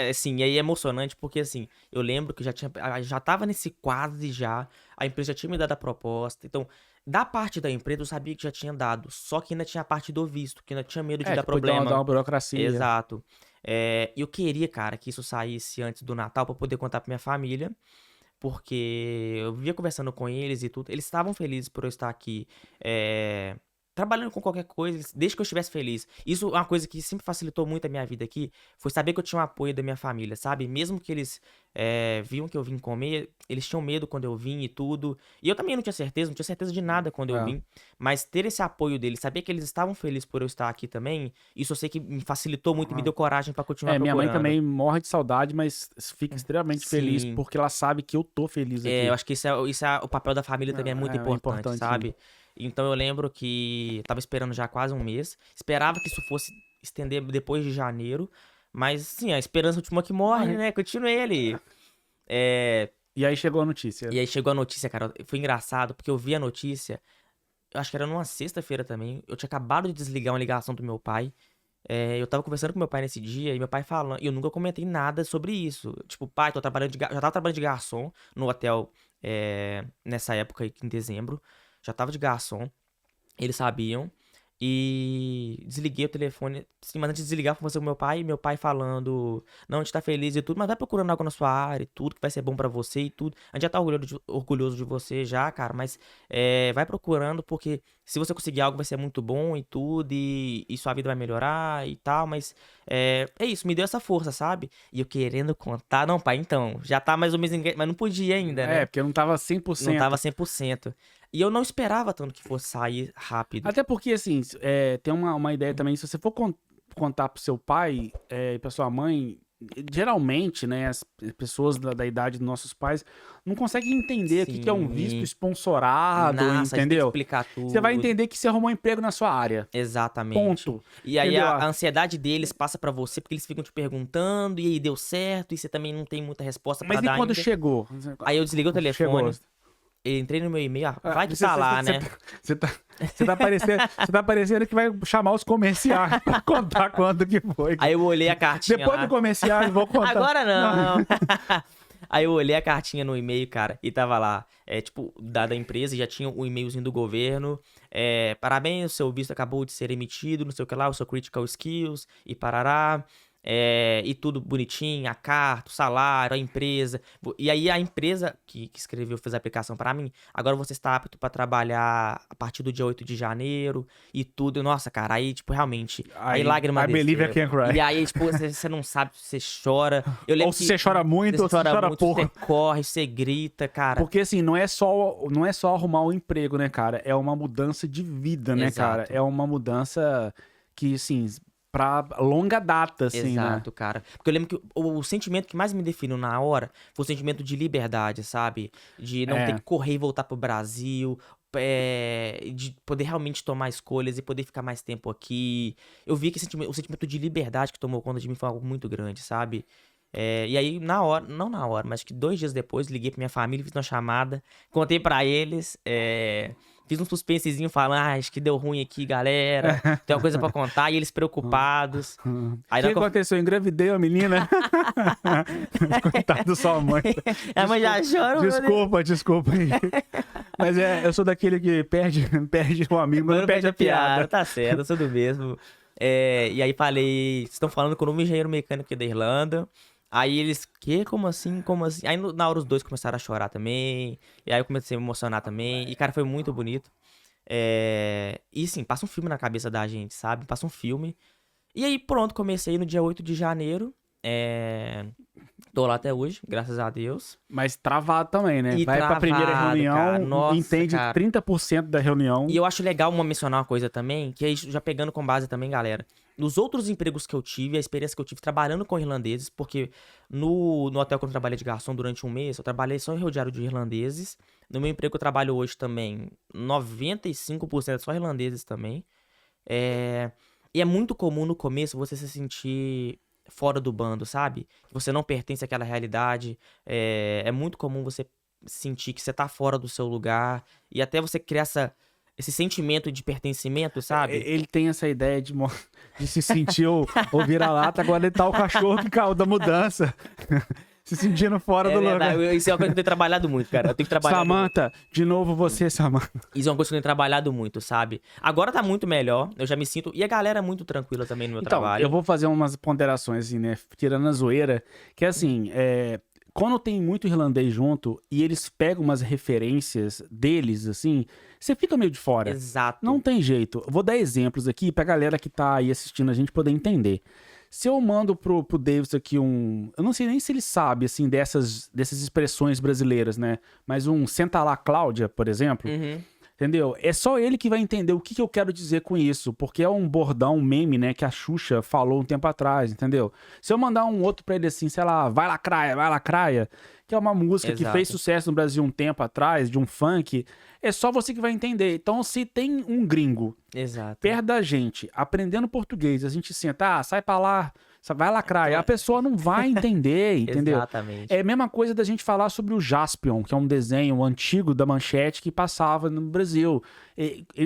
Speaker 2: Assim, e aí é emocionante porque, assim, eu lembro que já tava nesse quase já, a empresa já tinha me dado a proposta, então, da parte da empresa eu sabia que já tinha dado, só que ainda tinha a parte do visto, que ainda tinha medo de dar
Speaker 1: que podia
Speaker 2: problema.
Speaker 1: dar uma burocracia.
Speaker 2: Exato. E eu queria, cara, que isso saísse antes do Natal pra poder contar pra minha família, porque eu vivia conversando com eles e tudo, eles estavam felizes por eu estar aqui, trabalhando com qualquer coisa, desde que eu estivesse feliz. Isso é uma coisa que sempre facilitou muito a minha vida aqui, foi saber que eu tinha o apoio da minha família, sabe? Mesmo que eles viam que eu vim comer, eles tinham medo quando eu vim e tudo. E eu também não tinha certeza de nada quando eu vim. Mas ter esse apoio deles, saber que eles estavam felizes por eu estar aqui também, isso eu sei que me facilitou muito e me deu coragem pra continuar procurando.
Speaker 1: Minha mãe também morre de saudade, mas fica extremamente feliz
Speaker 2: Sim.
Speaker 1: porque ela sabe que eu tô feliz aqui.
Speaker 2: Eu acho que isso é o papel da família também é muito importante, sabe? Então eu lembro que tava esperando já quase um mês. Esperava que isso fosse estender depois de janeiro. Mas, sim, a esperança última que morre, né? Continuei ali.
Speaker 1: E aí chegou a notícia.
Speaker 2: E aí chegou a notícia, cara. Foi engraçado, porque eu vi a notícia. Eu acho que era numa sexta-feira também. Eu tinha acabado de desligar uma ligação do meu pai. Eu tava conversando com meu pai nesse dia. E meu pai falando. E eu nunca comentei nada sobre isso. Tipo, pai, já tava trabalhando de garçom no hotel nessa época aí, em dezembro. Já tava de garçom, eles sabiam, e desliguei o telefone, assim, mas antes de desligar, conversei com meu pai falando, não, a gente tá feliz e tudo, mas vai procurando algo na sua área e tudo, que vai ser bom pra você e tudo, a gente já tá orgulhoso de você já, cara, mas vai procurando, porque se você conseguir algo vai ser muito bom e tudo, e sua vida vai melhorar e tal, mas é isso, me deu essa força, sabe? E eu querendo contar, não, pai, então, já tá mais ou menos, mas não podia ainda, né?
Speaker 1: Porque eu não tava 100%.
Speaker 2: Não tava 100%. E eu não esperava tanto que fosse sair rápido.
Speaker 1: Até porque, assim, tem uma ideia também, se você for contar pro seu pai e pra sua mãe, geralmente, né, as pessoas da idade dos nossos pais não conseguem entender o que que é um visto
Speaker 2: Sim.
Speaker 1: sponsorado,
Speaker 2: Nossa, a gente tem que
Speaker 1: entendeu?
Speaker 2: explicar
Speaker 1: Você vai
Speaker 2: tudo.
Speaker 1: entender que você arrumou um emprego na sua área.
Speaker 2: Exatamente.
Speaker 1: Ponto.
Speaker 2: E aí
Speaker 1: Entendeu?
Speaker 2: a ansiedade deles passa pra você, porque eles ficam te perguntando, e aí deu certo, e você também não tem muita resposta pra
Speaker 1: Mas e
Speaker 2: dar
Speaker 1: quando
Speaker 2: ainda.
Speaker 1: chegou?
Speaker 2: Aí eu desliguei o
Speaker 1: Chegou.
Speaker 2: telefone, entrei no meu e-mail,
Speaker 1: Ah,
Speaker 2: vai que tá lá, né?
Speaker 1: Você tá parecendo que vai chamar os comerciais pra contar quanto que foi.
Speaker 2: Aí eu olhei a cartinha
Speaker 1: Depois
Speaker 2: lá.
Speaker 1: do comercial eu vou contar.
Speaker 2: Agora não. Aí eu olhei a cartinha no e-mail, cara, e tava lá, tipo, da empresa, e já tinha o e-mailzinho do governo. Parabéns, o seu visto acabou de ser emitido, não sei o que lá, o seu critical skills, e parará. E tudo bonitinho, a carta, o salário, a empresa. E aí a empresa que escreveu, fez a aplicação pra mim, agora você está apto pra trabalhar a partir do dia 8 de janeiro e tudo. Nossa, cara, aí, tipo, realmente, aí lágrima
Speaker 1: I believe I
Speaker 2: desceu.
Speaker 1: can cry.
Speaker 2: E aí, tipo, você não sabe se você chora. Eu lembro
Speaker 1: Ou se você chora muito,
Speaker 2: você
Speaker 1: ou se você chora
Speaker 2: muito,
Speaker 1: pouco.
Speaker 2: você corre, você grita, cara.
Speaker 1: Porque assim, não é só arrumar um emprego, né, cara? É uma mudança de vida, né, cara?
Speaker 2: Exato.
Speaker 1: É uma mudança que, assim, pra longa data, assim, né?
Speaker 2: Exato, cara. Porque eu lembro que o sentimento que mais me definiu na hora foi o sentimento de liberdade, sabe? De não ter
Speaker 1: É.
Speaker 2: que correr e voltar pro Brasil, de poder realmente tomar escolhas e poder ficar mais tempo aqui. Eu vi que o sentimento de liberdade que tomou conta de mim foi algo muito grande, sabe? E aí, na hora, não na hora, mas que 2 dias depois, liguei pra minha família, fiz uma chamada, contei pra eles, fiz um suspensezinho falando, acho que deu ruim aqui, galera, tem uma coisa pra contar, e eles preocupados.
Speaker 1: O
Speaker 2: Aí
Speaker 1: que
Speaker 2: na hora que eu
Speaker 1: aconteceu? Eu engravidei a menina. Coitado da sua mãe.
Speaker 2: a mãe já chora, meu Deus.
Speaker 1: Desculpa aí. Mas eu sou daquele que perde um amigo, mas não perde a piada.
Speaker 2: Tá certo, eu sou do mesmo. E aí falei, vocês estão falando com o novo engenheiro mecânico aqui da Irlanda. Aí eles, Como assim? Como assim? Aí na hora os dois começaram a chorar também. E aí eu comecei a me emocionar também. E, cara, foi muito bonito. E assim, passa um filme na cabeça da gente, sabe? Passa um filme. E aí, pronto, comecei no dia 8 de janeiro. Tô lá até hoje, graças a Deus.
Speaker 1: Mas travado também, né?
Speaker 2: E
Speaker 1: Vai pra primeira
Speaker 2: travado,
Speaker 1: reunião,
Speaker 2: cara. Nossa,
Speaker 1: entende
Speaker 2: cara.
Speaker 1: 30% da reunião.
Speaker 2: E eu acho legal mencionar uma coisa também, que aí já pegando com base também, galera. Nos outros empregos que eu tive, a experiência que eu tive trabalhando com irlandeses, porque no hotel que eu trabalhei de garçom durante um mês, eu trabalhei só em rodeado de irlandeses. No meu emprego que eu trabalho hoje também, 95% só irlandeses também. E é muito comum no começo você se sentir fora do bando, sabe? Que você não pertence àquela realidade. É muito comum você sentir que você tá fora do seu lugar. E até você criar esse sentimento de pertencimento, sabe?
Speaker 1: Ele tem essa ideia de se sentir o vira-lata, agora ele tá o cachorro que caiu da mudança. Se sentindo fora do lugar.
Speaker 2: Isso é uma coisa que eu tenho trabalhado muito, cara. Eu tenho que trabalhar.
Speaker 1: Samantha, de novo você, Samantha.
Speaker 2: Isso é uma coisa que eu tenho trabalhado muito, sabe? Agora tá muito melhor, eu já me sinto. E a galera é muito tranquila também no meu
Speaker 1: Então,
Speaker 2: trabalho.
Speaker 1: eu vou fazer umas ponderações, assim, né? Tirando a zoeira, que assim, quando tem muito irlandês junto e eles pegam umas referências deles, assim, você fica meio de fora.
Speaker 2: Exato.
Speaker 1: Não tem jeito. Eu vou dar exemplos aqui pra galera que tá aí assistindo a gente poder entender. Se eu mando pro Davis aqui eu não sei nem se ele sabe, assim, dessas expressões brasileiras, né? Mas senta lá, Cláudia, por exemplo.
Speaker 2: Uhum.
Speaker 1: Entendeu? É só ele que vai entender o que eu quero dizer com isso, porque é um bordão, um meme, né, que a Xuxa falou um tempo atrás, entendeu? Se eu mandar um outro pra ele assim, sei lá, vai lacraia, que é uma música que fez sucesso no Brasil um tempo atrás, de um funk, é só você que vai entender. Então, se tem um gringo perto da gente, aprendendo português, a gente senta, sai pra lá, vai lacraia, a pessoa não vai entender, entendeu?
Speaker 2: Exatamente.
Speaker 1: É a mesma coisa da gente falar sobre o Jaspion, que é um desenho antigo da Manchete que passava no Brasil.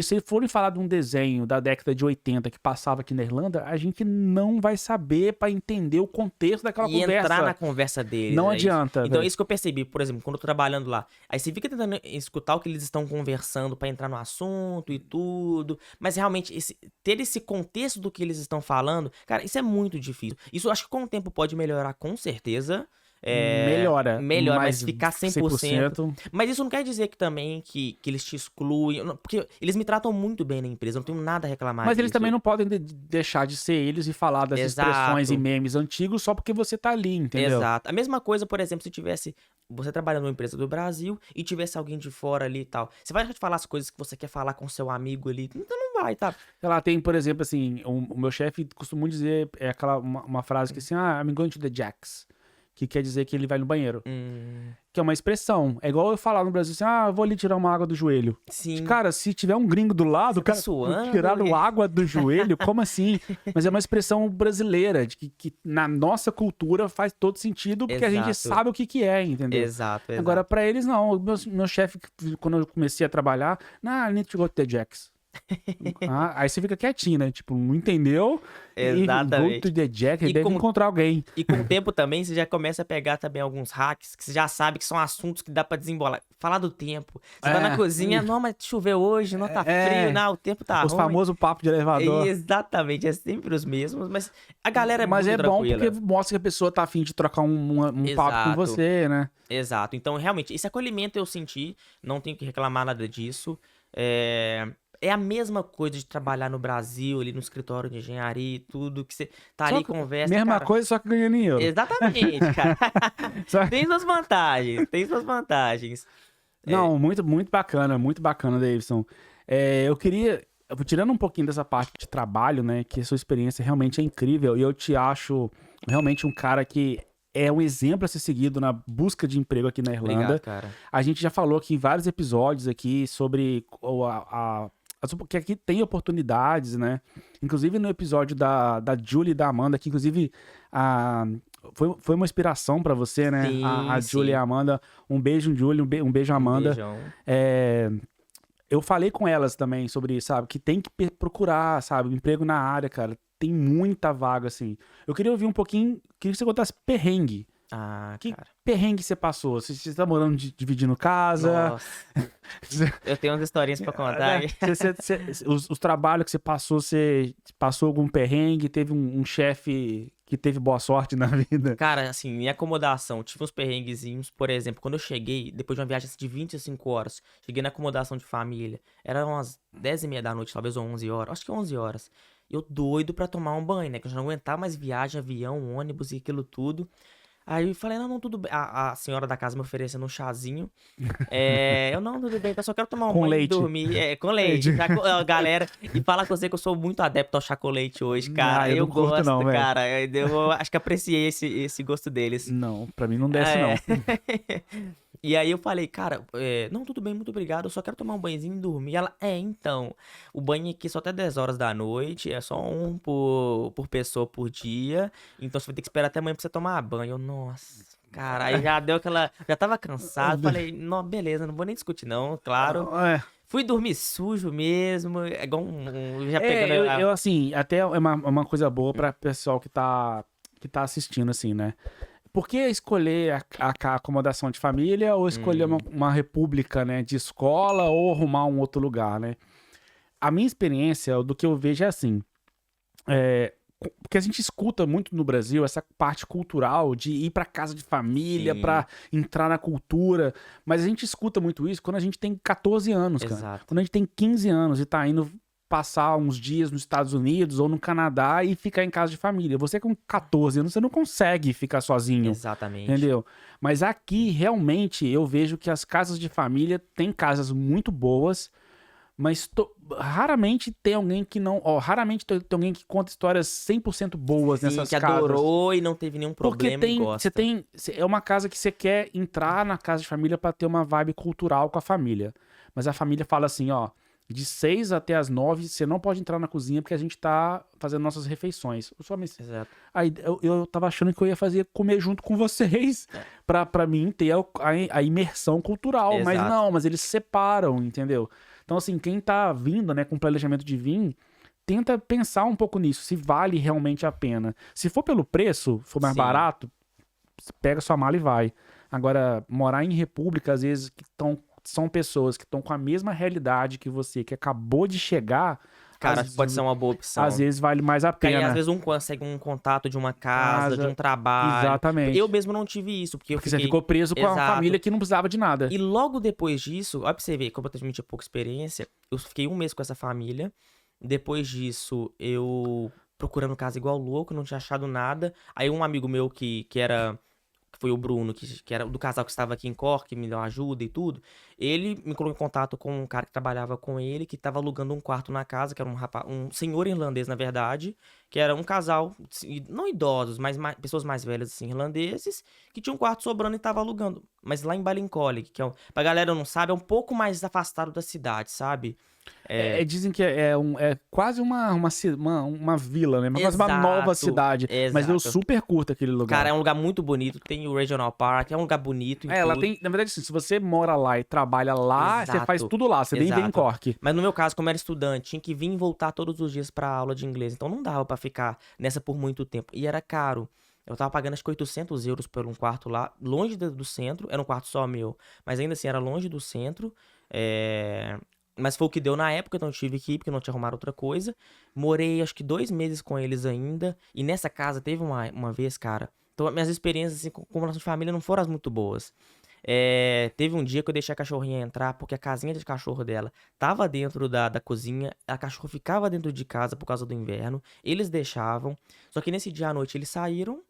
Speaker 1: Se forem falar de um desenho da década de 80 que passava aqui na Irlanda, a gente não vai saber pra entender o contexto daquela conversa.
Speaker 2: E entrar na conversa deles.
Speaker 1: Não adianta.
Speaker 2: Então é isso que eu percebi, por exemplo, quando eu tô trabalhando lá. Aí você fica tentando escutar o que eles estão conversando pra entrar no assunto e tudo. Mas realmente, ter esse contexto do que eles estão falando, cara, isso é muito difícil. Isso eu acho que com o tempo pode melhorar com certeza.
Speaker 1: Melhora,
Speaker 2: mas ficar 100%. Mas isso não quer dizer que também que eles te excluem. Porque eles me tratam muito bem na empresa, eu não tenho nada a reclamar
Speaker 1: Mas eles
Speaker 2: disso.
Speaker 1: também não podem deixar de ser eles e falar das expressões e memes antigos só porque você tá ali, entendeu?
Speaker 2: Exato. A mesma coisa, por exemplo, se tivesse você trabalhando numa empresa do Brasil e tivesse alguém de fora ali e tal. Você vai falar as coisas que você quer falar com seu amigo ali? Então não vai, tá?
Speaker 1: Ela tem, por exemplo, assim, o meu chefe costuma dizer, uma frase que assim, I'm going to the jacks, que quer dizer que ele vai no banheiro. Que é uma expressão. É igual eu falar no Brasil assim, eu vou ali tirar uma água do joelho.
Speaker 2: Sim.
Speaker 1: Cara, se tiver um gringo do lado,
Speaker 2: Você
Speaker 1: o cara
Speaker 2: tá suando,
Speaker 1: tirar água do joelho, como assim? Mas é uma expressão brasileira, de que na nossa cultura faz todo sentido, porque a gente
Speaker 2: Exato.
Speaker 1: sabe o que é, entendeu?
Speaker 2: Exato.
Speaker 1: Agora, pra eles, não. O meu chefe, quando eu comecei a trabalhar, I need to go to the jacks. Aí você fica quietinho, né? Tipo, não entendeu? E go to the jack, ele deve encontrar alguém.
Speaker 2: E com o tempo também, você já começa a pegar também alguns hacks que você já sabe que são assuntos que dá pra desembolar. Falar do tempo. Você tá na cozinha, não, mas choveu hoje, não tá frio, não, o tempo tá ruim.
Speaker 1: Os famosos papos de elevador.
Speaker 2: Exatamente, é sempre os mesmos, mas a galera é
Speaker 1: mas
Speaker 2: muito tranquila.
Speaker 1: Mas é bom porque mostra que a pessoa tá afim de trocar um papo com você, né?
Speaker 2: Exato, então realmente, esse acolhimento eu senti, não tenho que reclamar nada disso. É a mesma coisa de trabalhar no Brasil, ali no escritório de engenharia e tudo, que você tá ali e conversa.
Speaker 1: Mesma coisa, só que ganhando em euro.
Speaker 2: Exatamente, cara. Tem suas vantagens.
Speaker 1: Não, muito bacana, Davidson. Eu queria, tirando um pouquinho dessa parte de trabalho, né, que a sua experiência realmente é incrível, e eu te acho realmente um cara que é um exemplo a ser seguido na busca de emprego aqui na Irlanda.
Speaker 2: Obrigado, cara.
Speaker 1: A gente já falou aqui em vários episódios aqui sobre que aqui tem oportunidades, né? Inclusive no episódio da Julie e da Amanda, que inclusive foi uma inspiração pra você, né?
Speaker 2: Sim,
Speaker 1: a Julie e a Amanda. Um beijo, Julie, um beijo, Amanda.
Speaker 2: Beijão.
Speaker 1: Eu falei com elas também sobre isso, sabe? Que tem que procurar, sabe? Emprego na área, cara. Tem muita vaga, assim. Eu queria ouvir um pouquinho, queria que você contasse perrengue. Que
Speaker 2: Cara.
Speaker 1: perrengue você passou? Você tá morando dividindo casa?
Speaker 2: Nossa. Eu tenho umas historinhas pra contar.
Speaker 1: Os trabalhos que você passou algum perrengue? Teve um chefe que teve boa sorte na vida?
Speaker 2: Cara, assim, em acomodação, tive uns perrenguezinhos. Por exemplo, quando eu cheguei, depois de uma viagem de 25 horas, cheguei na acomodação de família. Era umas 10h30 da noite, talvez, ou 11 horas. Acho que 11 horas. Eu doido pra tomar um banho, né? Que eu já não aguentava mais viagem, avião, ônibus e aquilo tudo. Aí eu falei, não, tudo bem. A senhora da casa me oferecendo um chazinho. Eu, não, tudo bem, eu só quero tomar um
Speaker 1: Com
Speaker 2: banho
Speaker 1: leite.
Speaker 2: e dormir. Com leite. Galera, e fala com você que eu sou muito adepto ao chocolate hoje, cara.
Speaker 1: eu
Speaker 2: Eu
Speaker 1: não curto
Speaker 2: gosto,
Speaker 1: não, velho.
Speaker 2: cara. Eu acho que apreciei esse gosto deles.
Speaker 1: Não, pra mim não desce, não.
Speaker 2: E aí eu falei, cara, não, tudo bem, muito obrigado, eu só quero tomar um banhozinho e dormir. Ela, então, o banho aqui só até 10 horas da noite, é só um por pessoa por dia, então você vai ter que esperar até amanhã pra você tomar banho. Eu, nossa, cara, aí já deu aquela, já tava cansado, falei, não, beleza, não vou nem discutir não, claro. Fui dormir sujo mesmo, igual já pegando...
Speaker 1: assim, até é uma coisa boa pra pessoal que tá assistindo, assim, né? Por que escolher a acomodação de família ou escolher uma república, né, de escola ou arrumar um outro lugar, né? A minha experiência, do que eu vejo é assim, porque a gente escuta muito no Brasil essa parte cultural de ir pra casa de família, pra entrar na cultura, mas a gente escuta muito isso quando a gente tem 14 anos, cara.
Speaker 2: Exato.
Speaker 1: Quando a gente tem 15 anos e tá indo passar uns dias nos Estados Unidos ou no Canadá e ficar em casa de família. Você com 14 anos, você não consegue ficar sozinho.
Speaker 2: Exatamente.
Speaker 1: Entendeu? Mas aqui, realmente, eu vejo que as casas de família têm casas muito boas, mas raramente tem alguém que não... raramente tem alguém que conta histórias 100% boas nessas
Speaker 2: que
Speaker 1: casas.
Speaker 2: adorou e não teve nenhum problema e gosta.
Speaker 1: É uma casa que você quer entrar na casa de família pra ter uma vibe cultural com a família. Mas a família fala assim, de 6 até as 9, você não pode entrar na cozinha porque a gente tá fazendo nossas refeições.
Speaker 2: Exato.
Speaker 1: Aí eu tava achando que eu ia comer junto com vocês pra mim ter a imersão cultural.
Speaker 2: Exato.
Speaker 1: Mas não, mas eles separam, entendeu? Então, assim, quem tá vindo, né, com planejamento de vir, tenta pensar um pouco nisso, se vale realmente a pena. Se for pelo preço, for mais barato, pega sua mala e vai. Agora, morar em república, às vezes, são pessoas que estão com a mesma realidade que você, que acabou de chegar.
Speaker 2: Cara, pode ser uma boa opção.
Speaker 1: Às vezes vale mais a pena.
Speaker 2: Porque às vezes um consegue um contato de uma casa, de um trabalho.
Speaker 1: Exatamente.
Speaker 2: Eu mesmo não tive isso, porque
Speaker 1: você ficou preso com a família que não precisava de nada.
Speaker 2: E logo depois disso, olha pra você ver, como eu tinha pouca experiência, eu fiquei um mês com essa família. Depois disso, eu procurando casa igual louco, não tinha achado nada. Aí um amigo meu que foi o Bruno, que era do casal que estava aqui em Cork, que me deu ajuda e tudo, ele me colocou em contato com um cara que trabalhava com ele, que estava alugando um quarto na casa, que era um senhor irlandês, na verdade, que era um casal, não idosos, mas pessoas mais velhas, assim, irlandeses, que tinha um quarto sobrando e estava alugando. Mas lá em Ballincollig, que pra galera não sabe, é um pouco mais afastado da cidade, sabe?
Speaker 1: Dizem que é quase uma vila, né? Quase uma nova cidade. Mas deu
Speaker 2: Exato.
Speaker 1: super curto aquele lugar.
Speaker 2: Cara, é um lugar muito bonito, tem o Regional Park, é um lugar bonito e
Speaker 1: Ela
Speaker 2: tudo.
Speaker 1: tem, na verdade, assim, se você mora lá e trabalha lá, você faz tudo lá, você nem vem em Cork.
Speaker 2: Mas no meu caso, como era estudante, tinha que vir e voltar todos os dias pra aula de inglês, então não dava pra ficar nessa por muito tempo. E era caro. Eu tava pagando acho que 800 euros por um quarto lá, longe do centro, era um quarto só meu, mas ainda assim era longe do centro. Mas foi o que deu na época, então eu tive que ir, porque não tinha arrumado outra coisa. Morei acho que 2 meses com eles ainda. E nessa casa teve uma vez, cara. Então minhas experiências assim, com relação de família não foram as muito boas. Teve um dia que eu deixei a cachorrinha entrar, porque a casinha de cachorro dela tava dentro da cozinha. A cachorra ficava dentro de casa por causa do inverno. Eles deixavam. Só que nesse dia à noite eles saíram.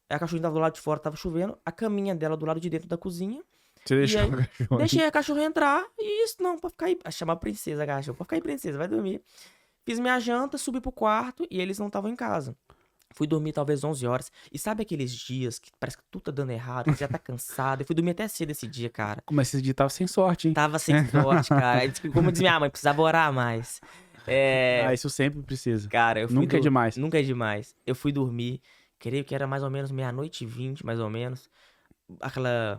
Speaker 2: A cachorrinha tava do lado de fora, tava chovendo. A caminha dela do lado de dentro da cozinha.
Speaker 1: Você deixou
Speaker 2: aí,
Speaker 1: o cachorro.
Speaker 2: Deixei a cachorra entrar e isso, não, pra ficar aí. Chamar a princesa, cachorro. Pra ficar aí, princesa, vai dormir. Fiz minha janta, subi pro quarto e eles não estavam em casa. Fui dormir talvez 11 horas. E sabe aqueles dias que parece que tudo tá dando errado, que você já tá cansado? Eu fui dormir até cedo esse dia, cara.
Speaker 1: Mas esse dia tava sem sorte, hein?
Speaker 2: Tava sem sorte, cara. Como diz minha mãe, precisava orar mais.
Speaker 1: Isso sempre precisa.
Speaker 2: Cara, eu fui
Speaker 1: Nunca é demais.
Speaker 2: Nunca é demais. Eu fui dormir, creio que era mais ou menos 00:20, mais ou menos.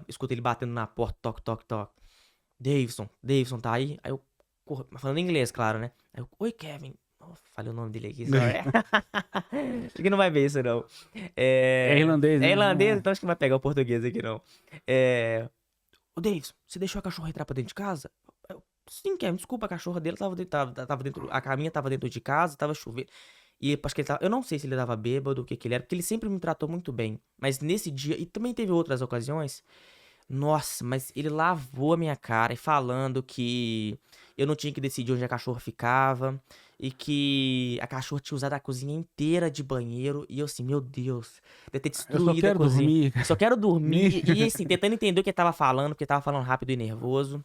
Speaker 2: Escuta ele batendo na porta, toque, toque, toque. Davidson, tá aí? Aí eu, falando em inglês, claro, né? Aí eu, oi, Kevin. Oh, falei o nome dele aqui, só acho que não vai ver isso, não.
Speaker 1: É irlandês, né?
Speaker 2: É irlandês, então acho que não vai pegar o português aqui, não. Ô, Davidson, você deixou a cachorra entrar pra dentro de casa? Sim, Kevin, desculpa, a cachorra dele tava dentro, a caminha tava dentro de casa, tava chovendo. E acho que ele tava, eu não sei se ele tava bêbado, o que ele era, porque ele sempre me tratou muito bem. Mas nesse dia, e também teve outras ocasiões, nossa, mas ele lavou a minha cara e falando que eu não tinha que decidir onde a cachorra ficava e que a cachorra tinha usado a cozinha inteira de banheiro. E eu assim, meu Deus, deve ter destruído a cozinha.
Speaker 1: Dormir.
Speaker 2: Só quero dormir. E assim, tentando entender o que ele tava falando, porque ele tava falando rápido e nervoso.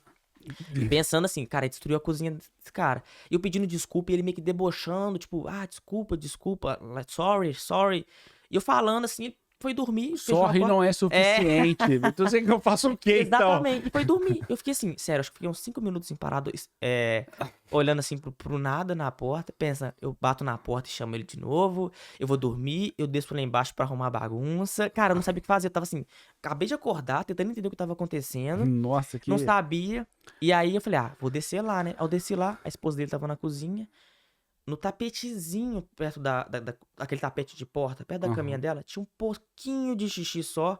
Speaker 2: E pensando assim, cara, ele destruiu a cozinha desse cara. E eu pedindo desculpa e ele meio que debochando, tipo, desculpa, sorry. E eu falando assim, ele foi dormir.
Speaker 1: Sorry não é suficiente. Então sei que eu faço o quê, então?
Speaker 2: Exatamente, e foi dormir. Eu fiquei assim, sério, acho que fiquei uns 5 minutos assim parado, olhando assim pro nada na porta. Pensa, eu bato na porta e chamo ele de novo. Eu vou dormir, eu desço lá embaixo pra arrumar a bagunça. Cara, eu não sabia o que fazer. Eu tava assim, acabei de acordar, tentando entender o que tava acontecendo.
Speaker 1: Nossa, que...
Speaker 2: Não sabia. E aí eu falei, vou descer lá, né? Ao descer lá, a esposa dele tava na cozinha. No tapetezinho, perto daquele tapete de porta, perto da caminha dela, tinha um pouquinho de xixi só.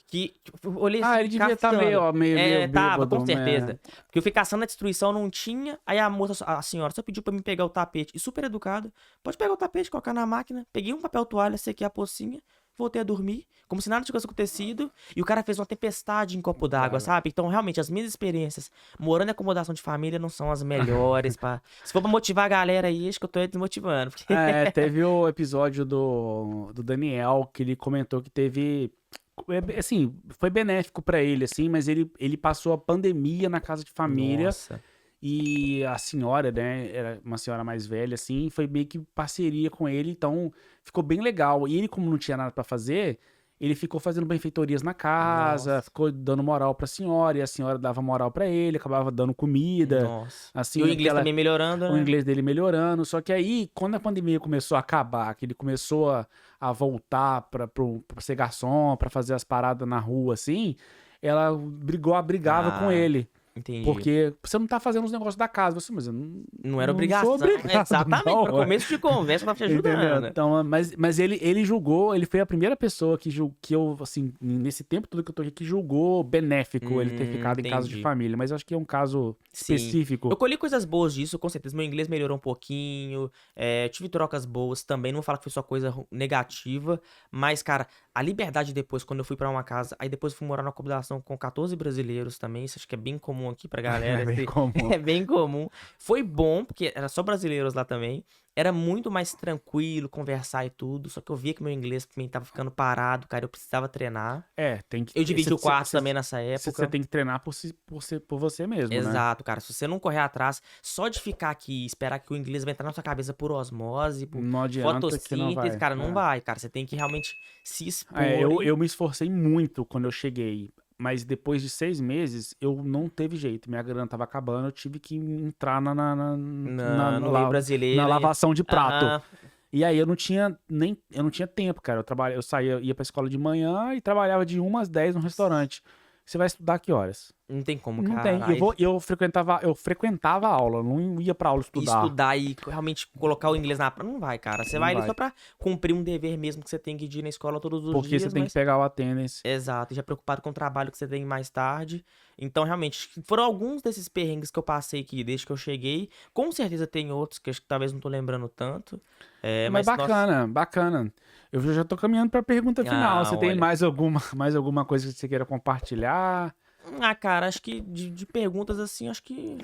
Speaker 2: Que eu olhei assim,
Speaker 1: ele devia estar meio
Speaker 2: tava,
Speaker 1: bêbado,
Speaker 2: com certeza.
Speaker 1: né?
Speaker 2: Porque eu fui caçando a destruição, não tinha. Aí a senhora só pediu pra mim pegar o tapete. E super educada. Pode pegar o tapete, colocar na máquina. Peguei um papel toalha, sequei a pocinha. Voltei a dormir, como se nada tivesse acontecido. E o cara fez uma tempestade em copo d'água, sabe? Então, realmente, as minhas experiências morando em acomodação de família não são as melhores. Se for pra motivar a galera aí, acho que eu tô desmotivando. Porque...
Speaker 1: teve o episódio do Daniel, que ele comentou que teve... Assim, foi benéfico pra ele, assim, mas ele passou a pandemia na casa de família.
Speaker 2: Nossa.
Speaker 1: E a senhora, né, era uma senhora mais velha, assim, foi meio que parceria com ele, então ficou bem legal. E ele, como não tinha nada pra fazer, ele ficou fazendo benfeitorias na casa,
Speaker 2: Nossa.
Speaker 1: ficou dando moral pra senhora, e a senhora dava moral pra ele, acabava dando comida.
Speaker 2: Nossa.
Speaker 1: Assim,
Speaker 2: E o inglês também melhorando, né?
Speaker 1: O inglês dele melhorando. Só que aí, quando a pandemia começou a acabar, que ele começou a voltar pra ser garçom, pra fazer as paradas na rua, assim, ela brigava com ele.
Speaker 2: Entendi.
Speaker 1: Porque você não tá fazendo os negócios da casa. Você, mas eu
Speaker 2: não era obrigação.
Speaker 1: Sou obrigado,
Speaker 2: exatamente.
Speaker 1: Não,
Speaker 2: para começo de conversa, eu tava te ajudando.
Speaker 1: Entendeu? Então, mas ele julgou, ele foi a primeira pessoa que eu, assim, nesse tempo todo que eu tô aqui, que julgou benéfico ele ter ficado em casa de família. Mas eu acho que é um caso específico.
Speaker 2: Eu colhi coisas boas disso, com certeza. Meu inglês melhorou um pouquinho. Tive trocas boas também. Não vou falar que foi só coisa negativa. Mas, cara, a liberdade depois, quando eu fui pra uma casa, aí depois fui morar numa acomodação com 14 brasileiros também. Isso acho que é bem comum comum aqui pra galera.
Speaker 1: É bem comum.
Speaker 2: É bem comum. Foi bom, porque era só brasileiros lá também. Era muito mais tranquilo conversar e tudo. Só que eu via que meu inglês também tava ficando parado, cara. Eu precisava treinar.
Speaker 1: Tem que.
Speaker 2: Eu dividi o quarto também nessa época.
Speaker 1: Você tem que treinar por você mesmo, né?
Speaker 2: Exato, cara. Se você não correr atrás, só de ficar aqui e esperar que o inglês vai entrar na sua cabeça por osmose, por
Speaker 1: Não adianta que não vai.
Speaker 2: fotossíntese, cara, não vai, cara. Você tem que realmente se expor.
Speaker 1: Eu me esforcei muito quando eu cheguei. Mas depois de 6 meses, eu não teve jeito. Minha grana tava acabando, eu tive que entrar
Speaker 2: no meio brasileiro.
Speaker 1: na lavação de prato.
Speaker 2: Aham.
Speaker 1: E aí eu não tinha tempo, cara. Eu saía, ia pra escola de manhã e trabalhava de 1 às 10 no restaurante. Você vai estudar que horas?
Speaker 2: Não tem como,
Speaker 1: Não
Speaker 2: cara.
Speaker 1: tem. Eu frequentava a aula, não ia pra aula estudar.
Speaker 2: Estudar e realmente colocar o inglês na prática, não vai, cara. Você
Speaker 1: Não
Speaker 2: vai ali
Speaker 1: vai.
Speaker 2: só pra cumprir um dever mesmo que você tem que ir na escola todos os
Speaker 1: Porque
Speaker 2: dias.
Speaker 1: você tem
Speaker 2: mas...
Speaker 1: que pegar o attendance.
Speaker 2: Exato, e já preocupado com o trabalho que você tem mais tarde. Então, realmente, foram alguns desses perrengues que eu passei aqui desde que eu cheguei. Com certeza tem outros que acho que talvez não tô lembrando tanto.
Speaker 1: Mas bacana, bacana. Eu já tô caminhando pra pergunta final. Você tem
Speaker 2: olha.
Speaker 1: mais alguma coisa que você queira compartilhar?
Speaker 2: Cara, acho que de perguntas assim, acho que.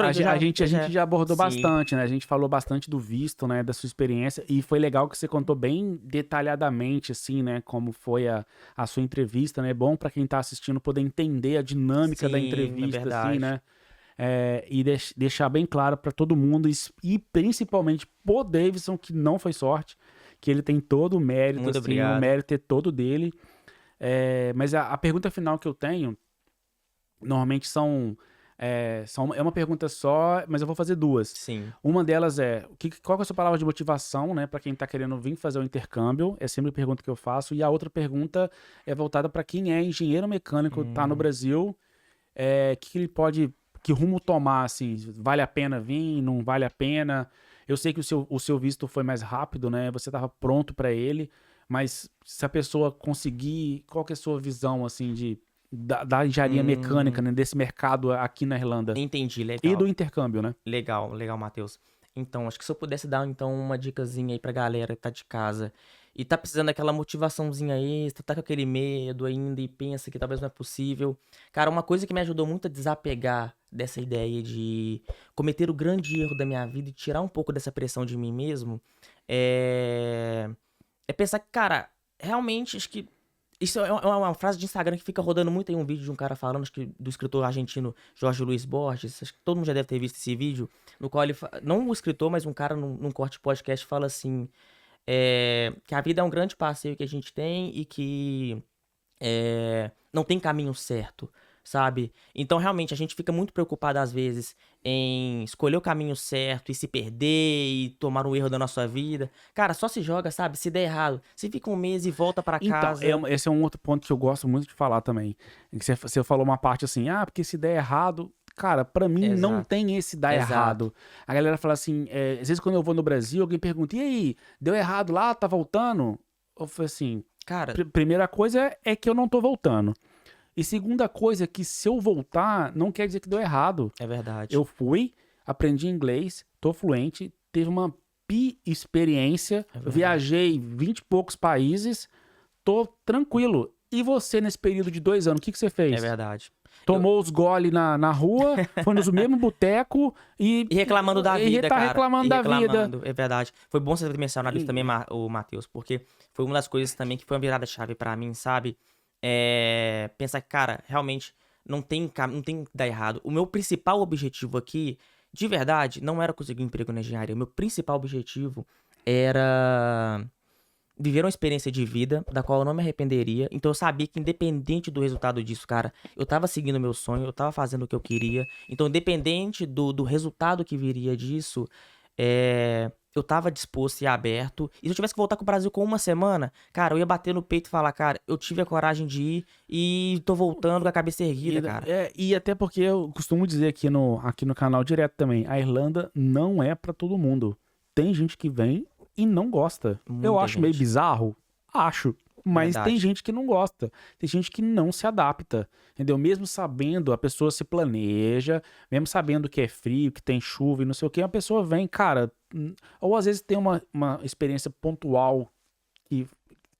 Speaker 1: A gente já abordou
Speaker 2: Sim.
Speaker 1: bastante, né? A gente falou bastante do visto, né? Da sua experiência. E foi legal que você contou bem detalhadamente, assim, né? Como foi a sua entrevista, né? É bom pra quem tá assistindo poder entender a dinâmica da
Speaker 2: Sim, é
Speaker 1: entrevista,
Speaker 2: verdade.
Speaker 1: assim, né? E deixar bem claro pra todo mundo, e principalmente pro Davidson, que não foi sorte, que ele tem todo o mérito,
Speaker 2: Muito
Speaker 1: assim,
Speaker 2: obrigado.
Speaker 1: o mérito é todo dele. Mas a pergunta final que eu tenho, normalmente é uma pergunta só, mas eu vou fazer duas.
Speaker 2: Sim.
Speaker 1: Uma delas é, qual que é a sua palavra de motivação, né, para quem tá querendo vir fazer o intercâmbio? É sempre a pergunta que eu faço. E a outra pergunta é voltada para quem é engenheiro mecânico, tá no Brasil, que rumo tomar, assim, vale a pena vir, não vale a pena? Eu sei que o seu visto foi mais rápido, né, você tava pronto para ele, mas se a pessoa conseguir, qual que é a sua visão, assim, da engenharia mecânica, né, desse mercado aqui na Irlanda?
Speaker 2: Entendi,
Speaker 1: E
Speaker 2: legal.
Speaker 1: do intercâmbio, né?
Speaker 2: Legal, Matheus. Então, acho que se eu pudesse dar, então, uma dicasinha aí pra galera que tá de casa e tá precisando daquela motivaçãozinha extra, tá com aquele medo ainda e pensa que talvez não é possível. Cara, uma coisa que me ajudou muito a desapegar dessa ideia de cometer o grande erro da minha vida e tirar um pouco dessa pressão de mim mesmo é pensar que, cara, realmente, acho que isso é uma frase de Instagram que fica rodando muito. Tem um vídeo de um cara falando, acho que do escritor argentino Jorge Luis Borges. Acho que todo mundo já deve ter visto esse vídeo. No qual ele. Não o escritor, mas um cara num corte podcast fala assim: que a vida é um grande passeio que a gente tem e que não tem caminho certo, sabe? Então, realmente, a gente fica muito preocupado às vezes em escolher o caminho certo e se perder e tomar um erro da nossa vida. Cara, só se joga, sabe? Se der errado, você fica um mês e volta pra casa.
Speaker 1: Então, esse é um outro ponto que eu gosto muito de falar também. Que você falou uma parte assim, porque se der errado... Cara, pra mim não
Speaker 2: Exato.
Speaker 1: tem esse dar
Speaker 2: Exato.
Speaker 1: errado. A galera fala assim, às vezes quando eu vou no Brasil, alguém pergunta, e aí, deu errado lá, tá voltando? Eu falei assim,
Speaker 2: Cara,
Speaker 1: primeira coisa é que eu não tô voltando. E segunda coisa é que se eu voltar, não quer dizer que deu errado.
Speaker 2: é verdade.
Speaker 1: Eu fui, aprendi inglês, tô fluente, teve uma experiência, viajei 20 e poucos países, tô tranquilo. E você, nesse período de 2 anos, o que você fez?
Speaker 2: É verdade.
Speaker 1: Tomou os gole na rua, foi nos mesmos botecos e
Speaker 2: reclamando da vida,
Speaker 1: tá
Speaker 2: cara.
Speaker 1: reclamando da vida.
Speaker 2: É verdade. Foi bom você ter mencionado isso também, o Matheus, porque foi uma das coisas também que foi uma virada-chave pra mim, sabe? Pensar que, cara, realmente não tem que dar errado. O meu principal objetivo aqui, de verdade, não era conseguir um emprego na engenharia. O meu principal objetivo era viver uma experiência de vida da qual eu não me arrependeria. Então eu sabia que independente do resultado disso, cara, eu tava seguindo meu sonho, eu tava fazendo o que eu queria. Então independente do resultado que viria disso, eu tava disposto e aberto. E se eu tivesse que voltar com o Brasil com 1 semana, cara, eu ia bater no peito e falar, cara, eu tive a coragem de ir e tô voltando com a cabeça erguida, cara.
Speaker 1: E até porque eu costumo dizer aqui no canal direto também, a Irlanda não é pra todo mundo. Tem gente que vem e não gosta. Eu
Speaker 2: Muita
Speaker 1: acho meio
Speaker 2: gente.
Speaker 1: bizarro. Acho. Mas
Speaker 2: Verdade.
Speaker 1: tem gente que não gosta. Tem gente que não se adapta. Entendeu? Mesmo sabendo, a pessoa se planeja. Mesmo sabendo que é frio, que tem chuva e não sei o que. A pessoa vem, cara. Ou às vezes tem uma experiência pontual que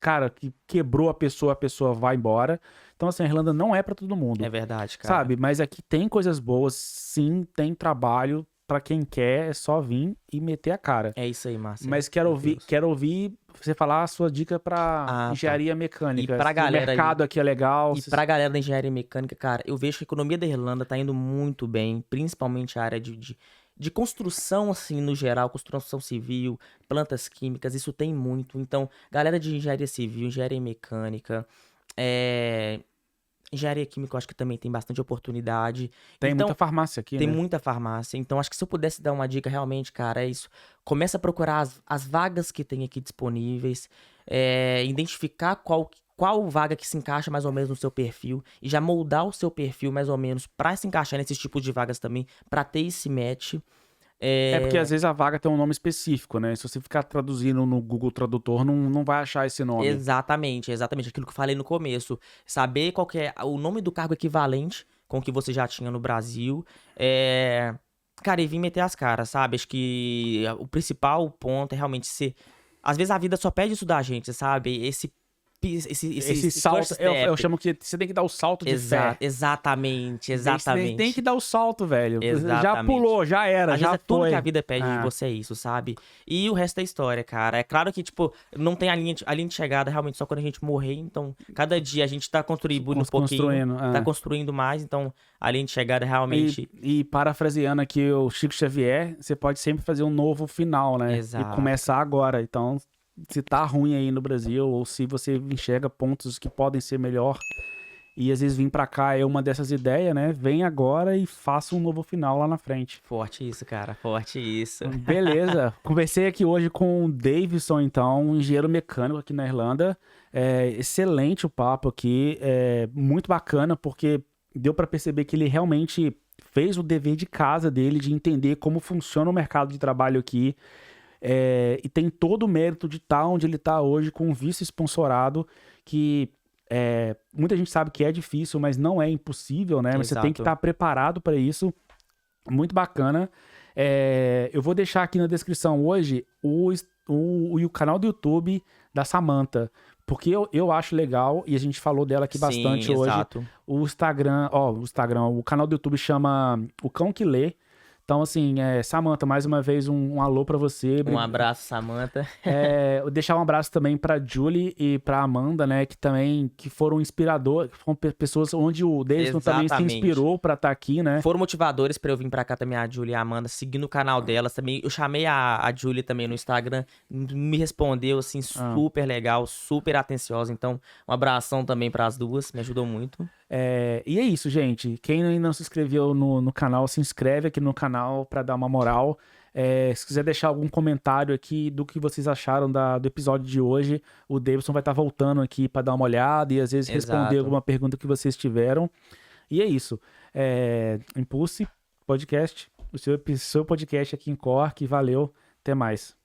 Speaker 1: cara, que quebrou a pessoa vai embora. Então, assim, a Irlanda não é pra todo mundo,
Speaker 2: É verdade, cara.
Speaker 1: sabe? Mas aqui tem coisas boas, sim, tem trabalho pra quem quer, é só vir e meter a cara.
Speaker 2: É isso aí, Marcelo.
Speaker 1: Mas
Speaker 2: Meu Deus.
Speaker 1: quero ouvir você falar a sua dica pra
Speaker 2: Tá.
Speaker 1: engenharia mecânica.
Speaker 2: E pra
Speaker 1: Se
Speaker 2: galera
Speaker 1: o mercado aqui é legal.
Speaker 2: E pra galera da engenharia mecânica, cara, eu vejo que a economia da Irlanda tá indo muito bem, principalmente a área de construção, assim, no geral, construção civil, plantas químicas, isso tem muito. Então, galera de engenharia civil, engenharia mecânica, é, engenharia química, eu acho que também tem bastante oportunidade.
Speaker 1: Tem
Speaker 2: Então,
Speaker 1: muita farmácia aqui,
Speaker 2: tem
Speaker 1: né?
Speaker 2: muita farmácia. Então, acho que se eu pudesse dar uma dica realmente, cara, é isso. Começa a procurar as vagas que tem aqui disponíveis, identificar qual vaga que se encaixa mais ou menos no seu perfil e já moldar o seu perfil mais ou menos pra se encaixar nesses tipos de vagas também, pra ter esse match.
Speaker 1: É porque às vezes a vaga tem um nome específico, né? Se você ficar traduzindo no Google Tradutor, não vai achar esse nome.
Speaker 2: Exatamente, exatamente. Aquilo que eu falei no começo. Saber qual que é o nome do cargo equivalente com o que você já tinha no Brasil. Cara, e vir meter as caras, sabe? Acho que o principal ponto é realmente ser. Às vezes a vida só pede isso da gente, sabe?
Speaker 1: Esse salto,
Speaker 2: first
Speaker 1: eu
Speaker 2: step.
Speaker 1: chamo que você tem que dar o salto de fé.
Speaker 2: Exatamente,
Speaker 1: Você tem que dar o salto, velho. Já
Speaker 2: Exatamente.
Speaker 1: pulou, já era,
Speaker 2: Às
Speaker 1: já
Speaker 2: vezes é tudo
Speaker 1: foi.
Speaker 2: que a vida pede de
Speaker 1: Ah.
Speaker 2: você, é isso, sabe? E o resto é história, cara. É claro que, tipo, não tem a linha de chegada realmente só quando a gente morrer. Então, cada dia a gente tá contribuindo um pouquinho.
Speaker 1: Construindo,
Speaker 2: Tá construindo mais. Então, a linha de chegada realmente.
Speaker 1: E parafraseando aqui o Chico Xavier, você pode sempre fazer um novo final, né?
Speaker 2: Exato.
Speaker 1: E começar agora. Então, se tá ruim aí no Brasil, ou se você enxerga pontos que podem ser melhor, e às vezes vir pra cá é uma dessas ideias, né? Vem agora e faça um novo final lá na frente.
Speaker 2: Forte isso, cara. Forte isso.
Speaker 1: Beleza. Conversei aqui hoje com o Davidson, então, um engenheiro mecânico aqui na Irlanda. Excelente o papo aqui. Muito bacana, porque deu pra perceber que ele realmente fez o dever de casa dele de entender como funciona o mercado de trabalho aqui. E tem todo o mérito de estar onde ele está hoje com um vice sponsorado, que muita gente sabe que é difícil, mas não é impossível, né? Mas você tem que
Speaker 2: Exato.
Speaker 1: estar preparado para isso. Muito bacana. Eu vou deixar aqui na descrição hoje o canal do YouTube da Samantha, porque eu acho legal, e a gente falou dela aqui bastante
Speaker 2: Sim,
Speaker 1: hoje.
Speaker 2: exato.
Speaker 1: O canal do YouTube chama O Cão que Lê. Então, assim, Samantha, mais uma vez um alô pra você.
Speaker 2: Um abraço, Samantha.
Speaker 1: Eu deixar um abraço também pra Julie e pra Amanda, né, que foram inspiradoras, foram pessoas onde o Davidson também se
Speaker 2: Exatamente.
Speaker 1: inspirou pra estar aqui, né?
Speaker 2: Foram motivadores pra eu vir pra cá também, a Julie e a Amanda, seguindo o canal delas também. Eu chamei a Julie também no Instagram, me respondeu, assim, super legal, super atenciosa. Então, um abração também pras duas, me ajudou muito.
Speaker 1: E é isso, gente. Quem ainda não se inscreveu no canal, se inscreve aqui no canal pra dar uma moral. Se quiser deixar algum comentário aqui do que vocês acharam do episódio de hoje, o Davidson vai estar voltando aqui pra dar uma olhada e às vezes responder
Speaker 2: Exato.
Speaker 1: alguma pergunta que vocês tiveram. E é isso. Impulse Podcast, o seu podcast aqui em Cork. Valeu, até mais.